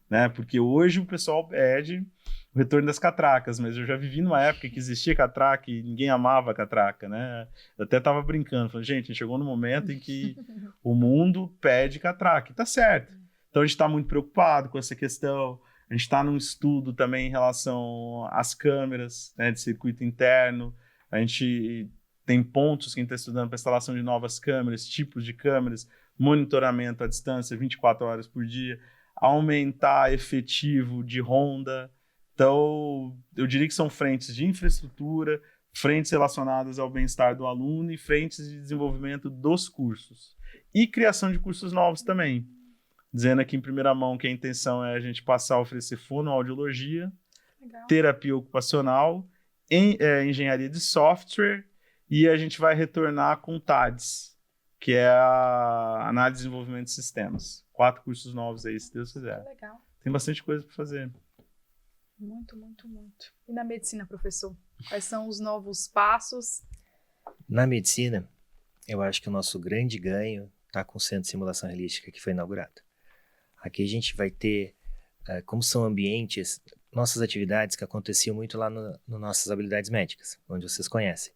né? Porque hoje o pessoal pede o retorno das catracas, mas eu já vivi numa época que existia catraca e ninguém amava a catraca, né? Eu até estava brincando, falando, gente, chegou no momento em que o mundo pede catraca, e tá certo. Então a gente está muito preocupado com essa questão. A gente está num estudo também em relação às câmeras, né, de circuito interno. A gente tem pontos que a gente está estudando para instalação de novas câmeras, tipos de câmeras, monitoramento à distância, 24 horas por dia, aumentar efetivo de ronda. Então, eu diria que são frentes de infraestrutura, frentes relacionadas ao bem-estar do aluno e frentes de desenvolvimento dos cursos. E criação de cursos novos também. Dizendo aqui em primeira mão que a intenção é a gente passar a oferecer fonoaudiologia, terapia ocupacional, engenharia de software, e a gente vai retornar com TADS, que é a análise e desenvolvimento de sistemas. 4 cursos novos aí, se Deus quiser. Legal. Tem bastante coisa para fazer. Muito, muito, muito. E na medicina, professor? Quais são os novos passos? Na medicina, eu acho que o nosso grande ganho está com o Centro de Simulação Realística, que foi inaugurado. Aqui a gente vai ter, como são ambientes, nossas atividades que aconteciam muito lá no Nossas Habilidades Médicas, onde vocês conhecem.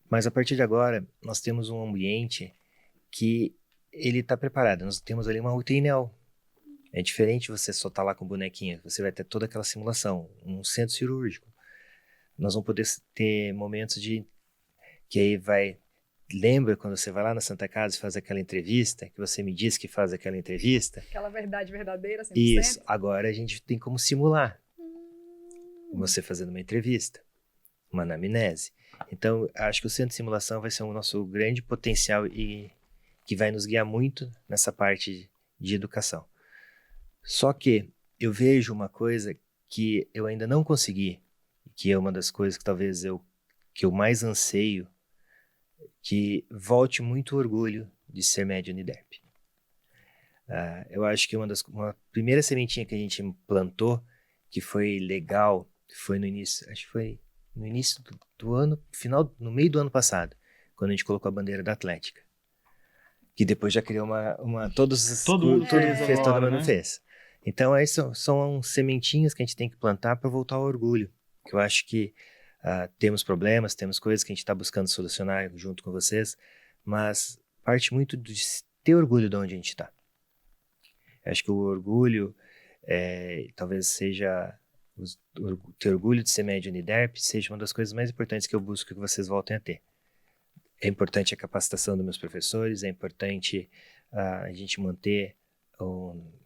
Mas a partir de agora, nós temos um ambiente que ele está preparado. Nós temos ali uma UTI neo. É diferente você só estar lá com bonequinha, você vai ter toda aquela simulação, um centro cirúrgico. Nós vamos poder ter momentos que aí vai... Lembra quando você vai lá na Santa Casa e faz aquela entrevista, que você me disse que faz aquela entrevista? Aquela verdade verdadeira, 100%? Isso, agora a gente tem como simular. Você fazendo uma entrevista, uma anamnese. Então, acho que o Centro de Simulação vai ser o nosso grande potencial e que vai nos guiar muito nessa parte de educação. Só que eu vejo uma coisa que eu ainda não consegui, que é uma das coisas que talvez que eu mais anseio, que volte muito orgulho de ser médio Uniderp. Eu acho que uma primeira sementinha que a gente plantou, que foi legal, foi no início, acho que foi no início do ano, no meio do ano passado, quando a gente colocou a bandeira da Atlética. Que depois já criou todo mundo fez. Então, aí são sementinhas que a gente tem que plantar para voltar ao orgulho. Que eu acho que temos problemas, temos coisas que a gente está buscando solucionar junto com vocês, mas parte muito de ter orgulho de onde a gente está. Acho que o orgulho talvez seja... ter orgulho de ser médio Uniderp seja uma das coisas mais importantes que eu busco que vocês voltem a ter. É importante a capacitação dos meus professores, é importante a gente manter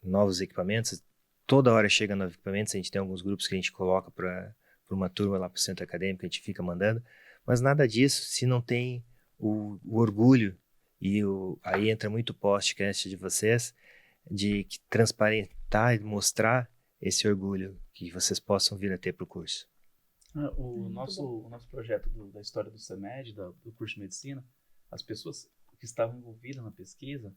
novos equipamentos. Toda hora chega novos equipamentos, a gente tem alguns grupos que a gente coloca para uma turma lá para o centro acadêmico, a gente fica mandando, mas nada disso se não tem o orgulho, e aí entra muito o podcast de vocês, de transparentar e mostrar esse orgulho que vocês possam vir a ter para o curso. O nosso projeto da história do CEMED, do curso de medicina, as pessoas que estavam envolvidas na pesquisa,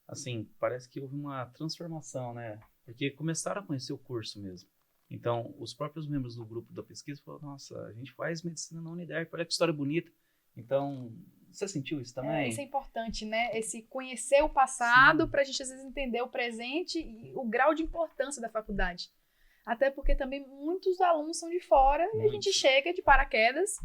assim, parece que houve uma transformação, né? Porque começaram a conhecer o curso mesmo. Então, os próprios membros do grupo da pesquisa falaram, nossa, a gente faz medicina na Uniderp, olha que história bonita. Então, você sentiu isso também? Isso é importante, né? Esse conhecer o passado para a gente, às vezes, entender o presente e o grau de importância da faculdade. Até porque também muitos alunos são de fora e a gente chega de paraquedas.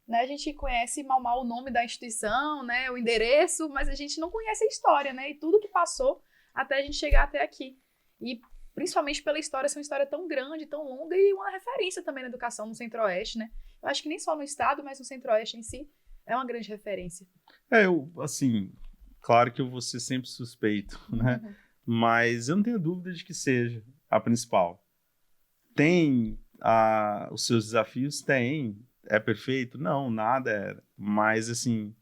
Né? A gente conhece mal o nome da instituição, né? O endereço, mas a gente não conhece a história, né? E tudo que passou até a gente chegar até aqui. E principalmente pela história, ser uma história tão grande, tão longa e uma referência também na educação no Centro-Oeste, né? Eu acho que nem só no estado, mas no Centro-Oeste em si é uma grande referência. Assim, claro que eu vou ser sempre suspeito, né? Mas eu não tenho dúvida de que seja a principal. Tem os seus desafios? Tem. É perfeito? Não, nada é. Mas, assim,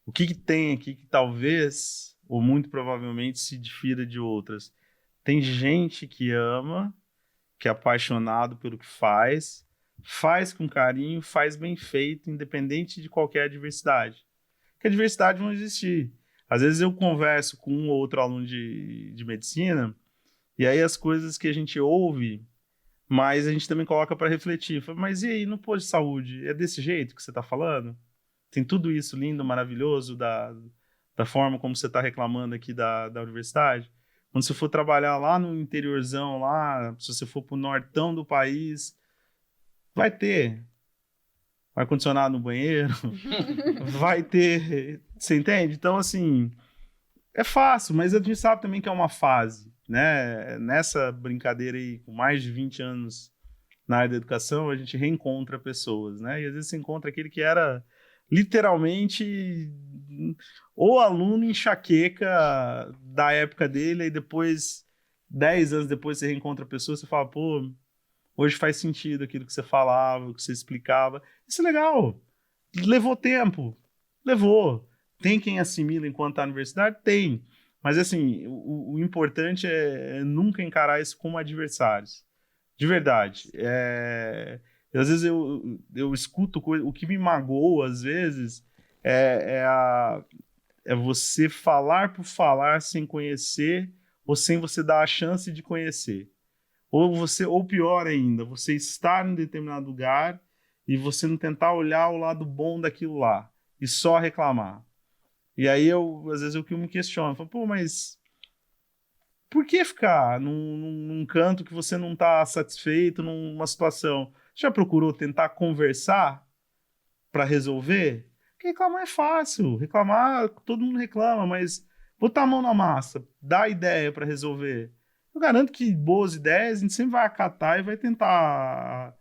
o que tem aqui que talvez, ou muito provavelmente, se difira de outras? Tem gente que ama, que é apaixonado pelo que faz com carinho, faz bem feito, independente de qualquer adversidade. Porque a adversidade vai existir. Às vezes eu converso com um ou outro aluno de medicina, e aí as coisas que a gente ouve mas a gente também coloca para refletir. Fala, mas e aí, no posto de saúde, é desse jeito que você está falando? Tem tudo isso lindo, maravilhoso, da forma como você está reclamando aqui da universidade? Quando você for trabalhar lá no interiorzão, lá, se você for para o nortão do país, vai ter ar-condicionado no banheiro, vai ter, você entende? Então, assim, é fácil, mas a gente sabe também que é uma fase, né? Nessa brincadeira aí, com mais de 20 anos na área da educação, a gente reencontra pessoas, né? E às vezes você encontra aquele que era literalmente o aluno enxaqueca da época dele, e depois, 10 anos depois, você reencontra a pessoa, você fala, pô, hoje faz sentido aquilo que você falava, o que você explicava. Isso é legal. Levou tempo. Levou. Tem quem assimila enquanto está na universidade? Tem. Mas, assim, o importante é nunca encarar isso como adversários. De verdade. Às vezes eu escuto coisa, o que me magoa, às vezes, é você falar por falar sem conhecer ou sem você dar a chance de conhecer. Ou pior ainda, você estar em determinado lugar e você não tentar olhar o lado bom daquilo lá e só reclamar. E aí, às vezes, eu me questiono. Eu falo, pô, mas por que ficar num canto que você não está satisfeito, numa situação? Você já procurou tentar conversar para resolver? Porque reclamar é fácil. Reclamar, todo mundo reclama, mas botar a mão na massa, dar ideia para resolver. Eu garanto que boas ideias a gente sempre vai acatar e vai tentar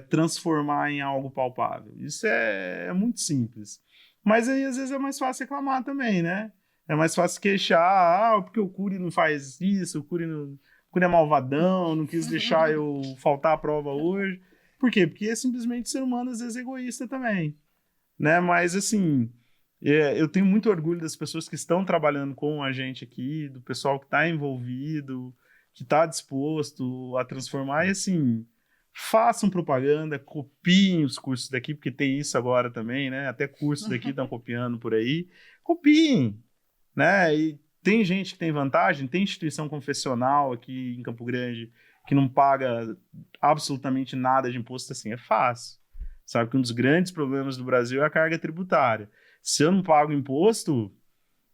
transformar em algo palpável. Isso é muito simples. Mas aí, às vezes, é mais fácil reclamar também, né? É mais fácil queixar, porque o Cury não faz isso, o Cury é malvadão, não quis deixar eu faltar a prova hoje. Por quê? Porque simplesmente o ser humano, às vezes, é egoísta também, né? Mas, assim, eu tenho muito orgulho das pessoas que estão trabalhando com a gente aqui, do pessoal que está envolvido, que está disposto a transformar. E, assim, façam propaganda, copiem os cursos daqui, porque tem isso agora também, né? Até cursos daqui estão copiando por aí. Copiem, né? E tem gente que tem vantagem, tem instituição confessional aqui em Campo Grande que não paga absolutamente nada de imposto, assim, é fácil. Sabe que um dos grandes problemas do Brasil é a carga tributária. Se eu não pago imposto,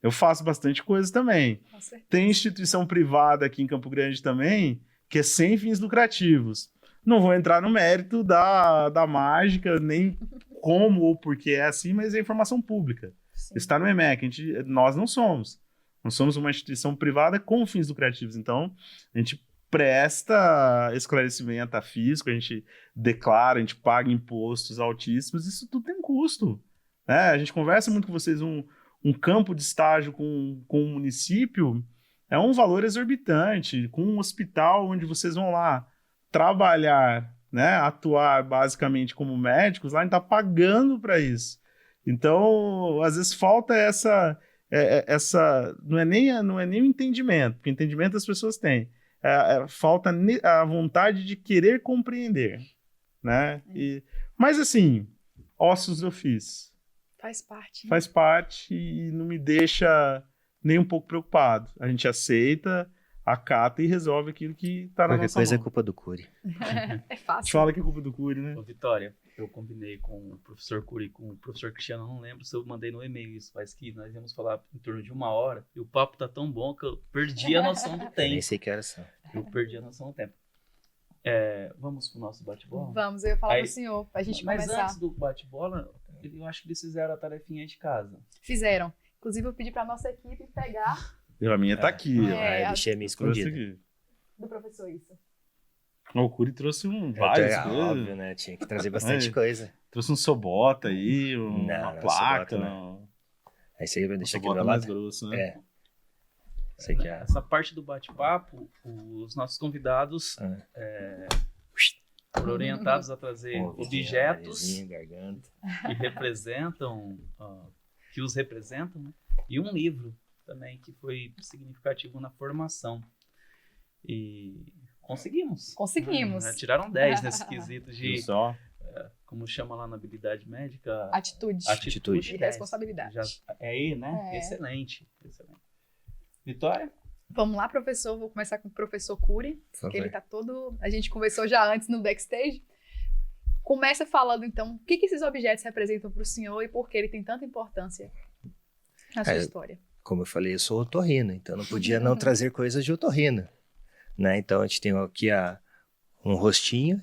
eu faço bastante coisa também. Tem instituição privada aqui em Campo Grande também, que é sem fins lucrativos. Não vou entrar no mérito da mágica, nem como ou porquê é assim, mas é informação pública. Sim. Está no EMEC, nós não somos. Nós somos uma instituição privada com fins lucrativos. Então, a gente presta esclarecimento a físico, a gente declara, a gente paga impostos altíssimos, isso tudo tem um custo. Né? A gente conversa muito com vocês, um campo de estágio com um município é um valor exorbitante, com um hospital onde vocês vão lá trabalhar, né, atuar basicamente como médicos, lá a gente está pagando para isso. Então, às vezes falta essa não é nem o entendimento, porque entendimento as pessoas têm. Falta a vontade de querer compreender, né? Mas assim, ossos do ofício. Faz parte. Né? Faz parte e não me deixa nem um pouco preocupado. A gente aceita, acata e resolve aquilo que tá na nossa mão. Qualquer coisa é culpa do Cury. É fácil. A gente fala que é culpa do Cury, né? Ô, Vitória, eu combinei com o professor Cury, com o professor Cristiano, não lembro se eu mandei no e-mail isso, mas que nós íamos falar em torno de 1 hora, e o papo tá tão bom que eu perdi a noção do tempo. Eu nem sei que horas são. Eu perdi a noção do tempo. Vamos pro nosso bate-bola? Vamos, eu ia falar pro senhor, pra gente mas começar. Mas antes do bate-bola, eu acho que eles fizeram a tarefinha de casa. Fizeram. Inclusive, eu pedi pra nossa equipe pegar... A minha tá aqui. Eu deixei a minha escondida. Do professor, isso. O Cury trouxe vários coisas. Óbvio, né? Tinha que trazer bastante coisa. Trouxe um sobota aí, uma placa. Não. Aí você vai deixar aqui do meu mais lado? grosso, né? Sei que Essa parte do bate-papo, os nossos convidados foram orientados a trazer objetos que representam, que os representam, né? E um livro também que foi significativo na formação. E conseguimos. Tiraram 10 nesse quesito de, como chama lá na habilidade médica? Atitude e responsabilidade. Né? Excelente. Vitória? Vamos lá, professor. Vou começar com o professor Cury, que ele tá todo... A gente conversou já antes no backstage. Começa falando, então, o que esses objetos representam para o senhor e por que ele tem tanta importância na sua história. Como eu falei, eu sou otorrino, então não podia não trazer coisas de otorrino, né? Então, a gente tem aqui um rostinho,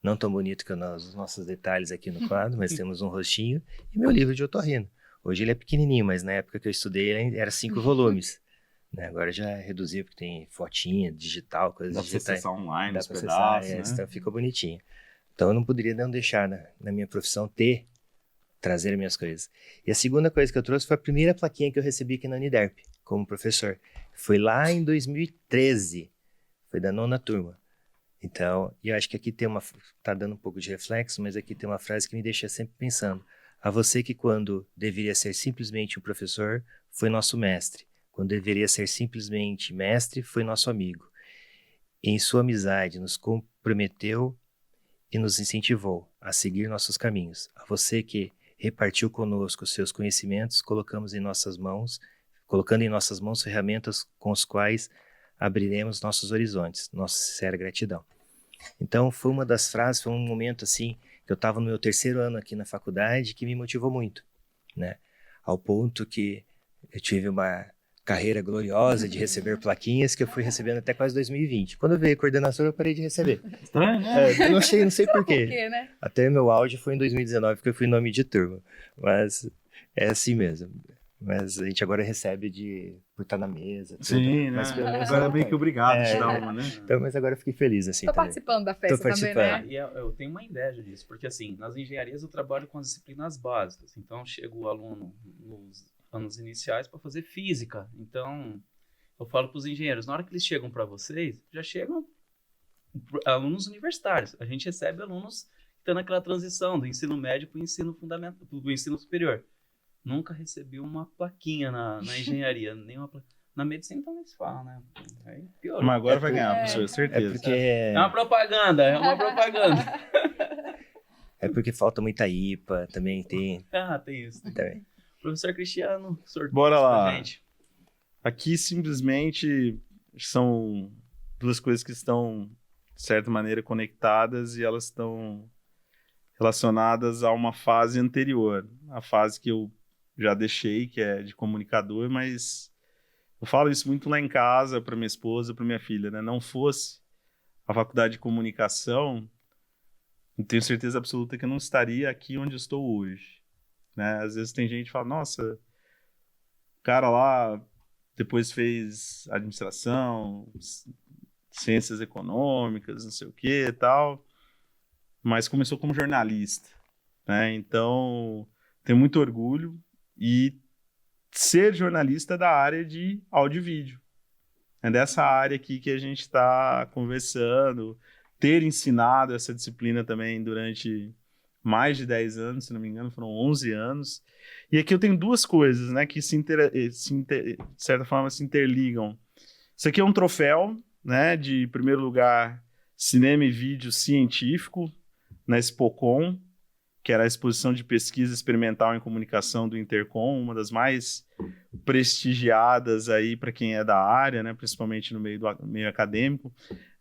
não tão bonito que os nossos detalhes aqui no quadro, mas temos um rostinho e meu livro de otorrino. Hoje ele é pequenininho, mas na época que eu estudei ele era 5 volumes. Né? Agora já reduziu, porque tem fotinha, digital, coisas digitais. Dá pra acessar online, os pedaços, né? Então fica bonitinho. Então eu não poderia não deixar na minha profissão trazer minhas coisas. E a segunda coisa que eu trouxe foi a primeira plaquinha que eu recebi aqui na Uniderp, como professor. Foi lá em 2013, foi da 9ª turma. Então, eu acho que aqui tá dando um pouco de reflexo, mas aqui tem uma frase que me deixa sempre pensando. A você que quando deveria ser simplesmente um professor, foi nosso mestre. Quando deveria ser simplesmente mestre, foi nosso amigo. Em sua amizade, nos comprometeu e nos incentivou a seguir nossos caminhos. A você que repartiu conosco os seus conhecimentos, colocando em nossas mãos ferramentas com as quais abriremos nossos horizontes. Nossa sincera gratidão. Então, foi uma das frases, foi um momento assim, que eu estava no meu 3º ano aqui na faculdade, que me motivou muito, né? Ao ponto que eu tive uma carreira gloriosa de receber plaquinhas que eu fui recebendo até quase 2020. Quando eu veio a coordenação, eu parei de receber. Estranho, né? Eu não sei por quê. Por quê, né? Até meu auge foi em 2019, que eu fui nome de turma. Mas é assim mesmo. Mas a gente agora recebe por estar na mesa. Tudo. Sim, né? Mas pelo menos agora é meio que obrigado de dar uma, né? Então, mas agora eu fiquei feliz, assim, Tô também. participando da festa também, né? E eu tenho uma inveja disso, porque assim, nas engenharias eu trabalho com as disciplinas básicas. Então, chega o aluno nos anos iniciais para fazer física. Então, eu falo para os engenheiros, na hora que eles chegam para vocês, já chegam alunos universitários. A gente recebe alunos que estão naquela transição do ensino médio para o ensino fundamental, do ensino superior. Nunca recebi uma plaquinha na engenharia, nenhuma plaquinha. Na medicina então eles falam, né? Aí piorou. Mas agora vai ganhar, professor, certeza. É porque... É uma propaganda, É porque falta muita IPA, também tem... tem isso. Também. Professor Cristiano, sorteio. Bora lá. Gente. Aqui simplesmente são 2 coisas que estão, de certa maneira, conectadas e elas estão relacionadas a uma fase anterior. A fase que eu já deixei, que é de comunicador, mas eu falo isso muito lá em casa para minha esposa, para minha filha, né? Não fosse a faculdade de comunicação, eu tenho certeza absoluta que eu não estaria aqui onde estou hoje. Né? Às vezes tem gente que fala, nossa, o cara lá depois fez administração, ciências econômicas, não sei o que e tal, mas começou como jornalista, né? Então, tenho muito orgulho e ser jornalista da área de áudio e vídeo. É dessa área aqui que a gente está conversando, ter ensinado essa disciplina também durante mais de 10 anos, se não me engano, foram 11 anos. E aqui eu tenho 2 coisas, né, que de certa forma se interligam. Isso aqui é um troféu, né, de primeiro lugar, cinema e vídeo científico, na Expocom, que era a exposição de pesquisa experimental em comunicação do Intercom, uma das mais prestigiadas aí para quem é da área, né, principalmente no meio acadêmico.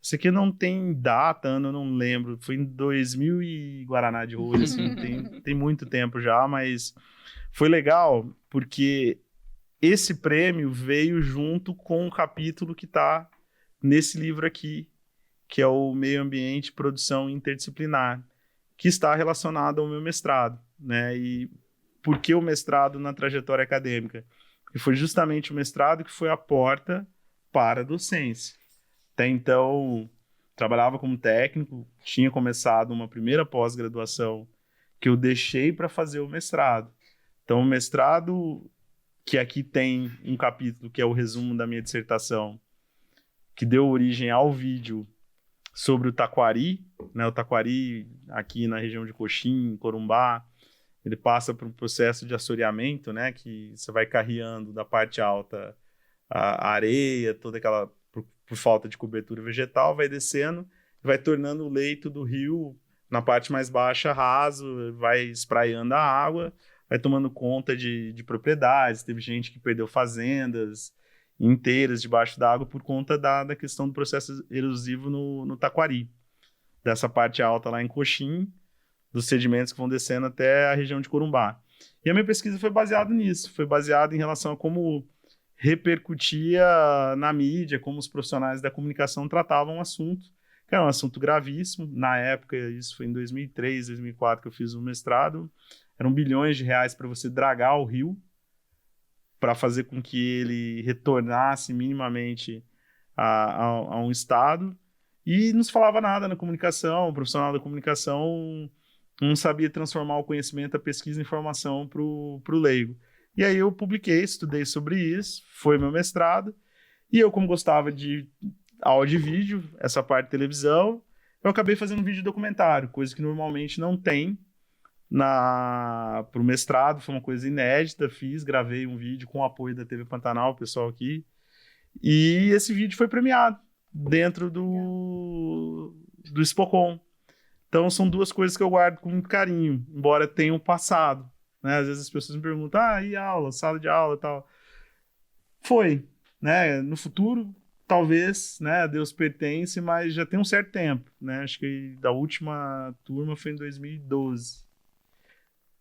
Isso aqui não tem data, ano, eu não lembro, foi em 2000 e Guaraná de Rolha, assim, tem muito tempo já, mas foi legal porque esse prêmio veio junto com o capítulo que está nesse livro aqui, que é o Meio Ambiente e Produção Interdisciplinar, que está relacionado ao meu mestrado, né? E por que o mestrado na trajetória acadêmica? Porque foi justamente o mestrado que foi a porta para a docência. Até então, trabalhava como técnico, tinha começado uma primeira pós-graduação que eu deixei para fazer o mestrado. Então, o mestrado, que aqui tem um capítulo que é o resumo da minha dissertação, que deu origem ao vídeo sobre o taquari, né? O taquari aqui na região de Coxim, Corumbá, ele passa por um processo de assoreamento, né? Que você vai carreando da parte alta a areia, toda aquela, por falta de cobertura vegetal, vai descendo, vai tornando o leito do rio na parte mais baixa raso, vai espraiando a água, vai tomando conta de propriedades. Teve gente que perdeu fazendas, inteiras debaixo d'água por conta da questão do processo erosivo no Taquari, dessa parte alta lá em Coxim, dos sedimentos que vão descendo até a região de Corumbá. E a minha pesquisa foi baseada nisso, foi baseada em relação a como repercutia na mídia, como os profissionais da comunicação tratavam o assunto, que era um assunto gravíssimo. Na época, isso foi em 2003, 2004 que eu fiz o mestrado, eram bilhões de reais para você dragar o rio, para fazer com que ele retornasse minimamente a um estado, e não se falava nada na comunicação, o profissional da comunicação não sabia transformar o conhecimento, a pesquisa em informação para o leigo. E aí eu publiquei, estudei sobre isso, foi meu mestrado, e eu, como gostava de áudio e vídeo, essa parte de televisão, eu acabei fazendo um vídeo documentário, coisa que normalmente não tem para o mestrado, foi uma coisa inédita, gravei um vídeo com o apoio da TV Pantanal, o pessoal aqui, e esse vídeo foi premiado dentro do Spocon. Então são duas coisas que eu guardo com muito carinho, embora tenham passado, né? Às vezes as pessoas me perguntam, e aula, sala de aula e tal. Foi, né? No futuro, talvez, né? Deus pertence, mas já tem um certo tempo, né? Acho que da última turma foi em 2012.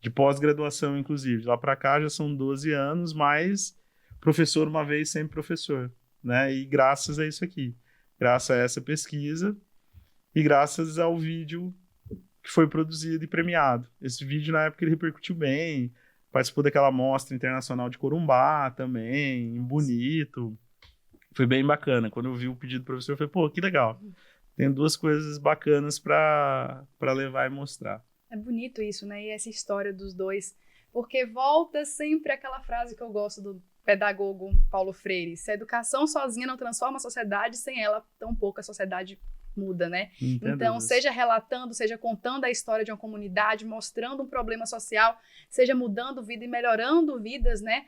De pós-graduação, inclusive. De lá para cá já são 12 anos, mas professor uma vez, sempre professor, né? E graças a isso aqui, graças a essa pesquisa e graças ao vídeo que foi produzido e premiado. Esse vídeo, na época, ele repercutiu bem, participou daquela mostra internacional de Corumbá também, bonito. Foi bem bacana. Quando eu vi o pedido do professor, eu falei, pô, que legal. Tem duas coisas bacanas para levar e mostrar. É bonito isso, né? E essa história dos dois, porque volta sempre aquela frase que eu gosto do pedagogo Paulo Freire: se a educação sozinha não transforma a sociedade, sem ela, tampouco a sociedade muda, né? Então, seja relatando, seja contando a história de uma comunidade, mostrando um problema social, seja mudando vida e melhorando vidas, né?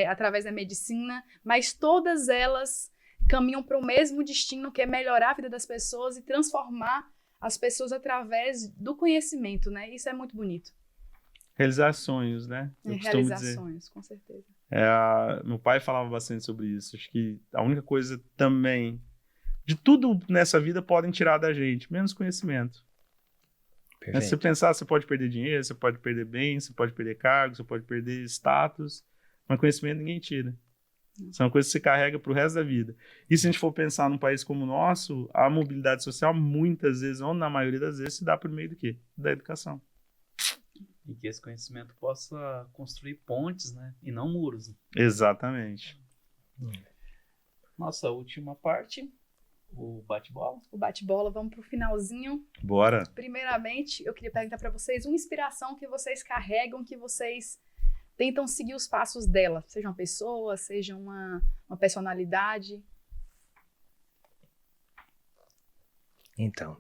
Através da medicina, mas todas elas caminham para o mesmo destino, que é melhorar a vida das pessoas e transformar as pessoas através do conhecimento, né? Isso é muito bonito. Realizar sonhos, né? Realizar sonhos, com certeza. Meu pai falava bastante sobre isso. Acho que a única coisa também... De tudo nessa vida podem tirar da gente, menos conhecimento. Se você pensar, você pode perder dinheiro, você pode perder bens, você pode perder cargo, você pode perder status, mas conhecimento ninguém tira. Isso é uma coisa que você carrega pro resto da vida. E se a gente for pensar num país como o nosso, a mobilidade social muitas vezes, ou na maioria das vezes, se dá por meio do quê? Da educação. E que esse conhecimento possa construir pontes, né? E não muros. Exatamente. Nossa última parte, o bate-bola. O bate-bola, vamos pro finalzinho. Bora. Primeiramente, eu queria perguntar para vocês uma inspiração que vocês carregam, que vocês tentam seguir os passos dela. Seja uma pessoa, seja uma personalidade. Então,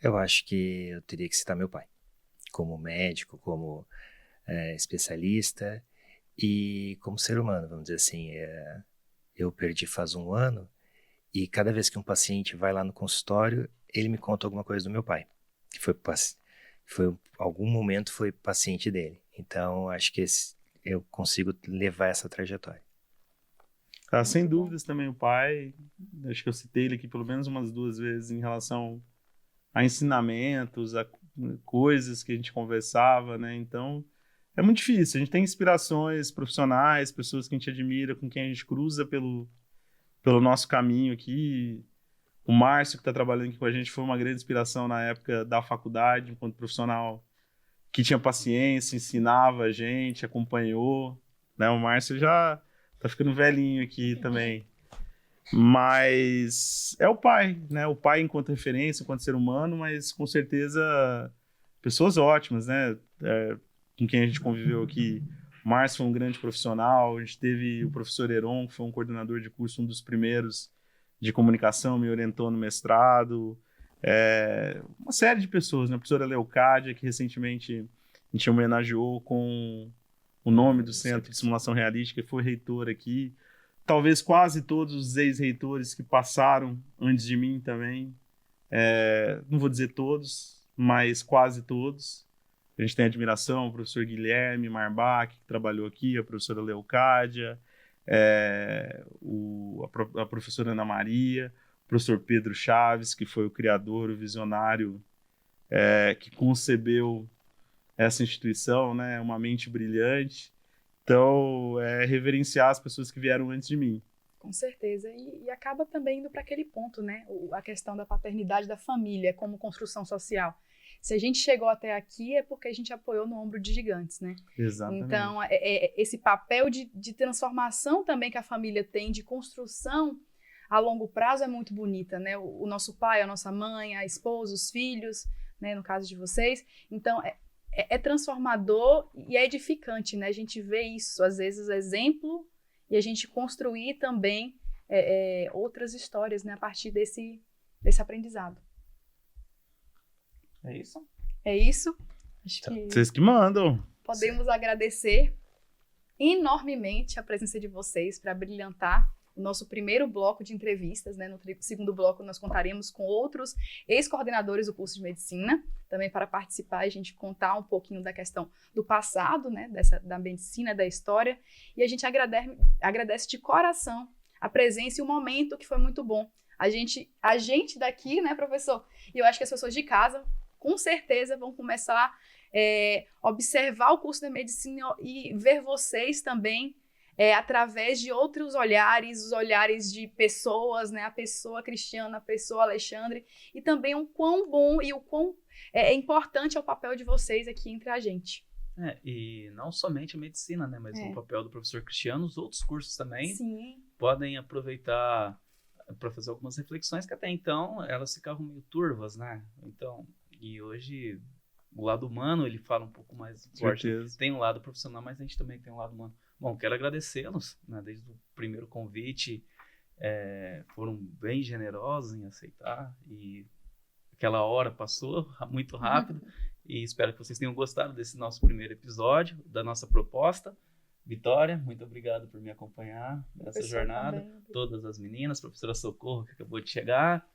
eu acho que eu teria que citar meu pai. Como médico, como especialista e como ser humano, vamos dizer assim. Eu perdi faz um ano e cada vez que um paciente vai lá no consultório, ele me conta alguma coisa do meu pai, que algum momento foi paciente dele. Então, acho que eu consigo levar essa trajetória. Sem dúvidas também o pai, acho que eu citei ele aqui pelo menos umas 2 vezes em relação a ensinamentos, a coisas que a gente conversava, né? Então, é muito difícil. A gente tem inspirações profissionais, pessoas que a gente admira, com quem a gente cruza pelo nosso caminho aqui. O Márcio, que está trabalhando aqui com a gente, foi uma grande inspiração na época da faculdade, enquanto profissional que tinha paciência, ensinava a gente, acompanhou, né? O Márcio já tá ficando velhinho aqui também. Mas é o pai, né? O pai enquanto referência, enquanto ser humano, mas com certeza pessoas ótimas, né? Com quem a gente conviveu aqui. O Márcio foi um grande profissional, a gente teve o professor Heron, que foi um coordenador de curso, um dos primeiros de comunicação, me orientou no mestrado. Uma série de pessoas, né? A professora Leocádia, que recentemente a gente homenageou com o nome do Centro de Simulação Realística, que foi reitor aqui. Talvez quase todos os ex-reitores que passaram antes de mim também. Não vou dizer todos, mas quase todos. A gente tem admiração, o professor Guilherme Marbach, que trabalhou aqui, a professora Leocádia, a professora Ana Maria, o professor Pedro Chaves, que foi o criador, o visionário, que concebeu essa instituição, né? Uma mente brilhante. Então, reverenciar as pessoas que vieram antes de mim. Com certeza. E acaba também indo para aquele ponto, né? A questão da paternidade da família como construção social. Se a gente chegou até aqui é porque a gente apoiou no ombro de gigantes, né? Exatamente. Então, esse papel de transformação também que a família tem, de construção a longo prazo é muito bonita, né? O nosso pai, a nossa mãe, a esposa, os filhos, né? No caso de vocês. Então, é transformador e é edificante, né? A gente vê isso, às vezes, exemplo, e a gente construir também outras histórias, né? A partir desse aprendizado. É isso? É isso. Acho que vocês que mandam. podemos agradecer enormemente a presença de vocês para brilhantar o nosso primeiro bloco de entrevistas, né? No segundo bloco nós contaremos com outros ex-coordenadores do curso de medicina, também para participar e a gente contar um pouquinho da questão do passado, né? Da medicina, da história, e a gente agradece de coração a presença e o momento que foi muito bom. A gente daqui, né, professor? E eu acho que as pessoas de casa, com certeza, vão começar a observar o curso de medicina e ver vocês também através de outros olhares, os olhares de pessoas, né? A pessoa Cristiana, a pessoa Alexandre, e também o quão bom e o quão importante é o papel de vocês aqui entre a gente. E não somente a medicina, né? Mas o papel do professor Cristiano, os outros cursos também podem aproveitar para fazer algumas reflexões que até então elas ficavam meio turvas, né? Então, e hoje o lado humano ele fala um pouco mais forte. Tem um lado profissional, mas a gente também tem um lado humano. Bom, quero agradecê-los, né? Desde o primeiro convite, foram bem generosos em aceitar e aquela hora passou muito rápido e espero que vocês tenham gostado desse nosso primeiro episódio, da nossa proposta. Vitória, muito obrigado por me acompanhar nessa jornada. Também. Todas as meninas, professora Socorro, que acabou de chegar,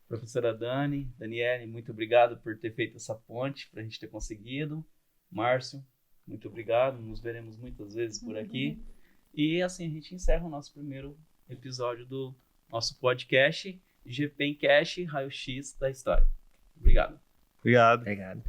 professora Daniele, muito obrigado por ter feito essa ponte para a gente ter conseguido. Márcio, muito obrigado, nos veremos muitas vezes por aqui. E assim a gente encerra o nosso primeiro episódio do nosso podcast GPEncast Raio-X da História. Obrigado. Obrigado. Obrigado.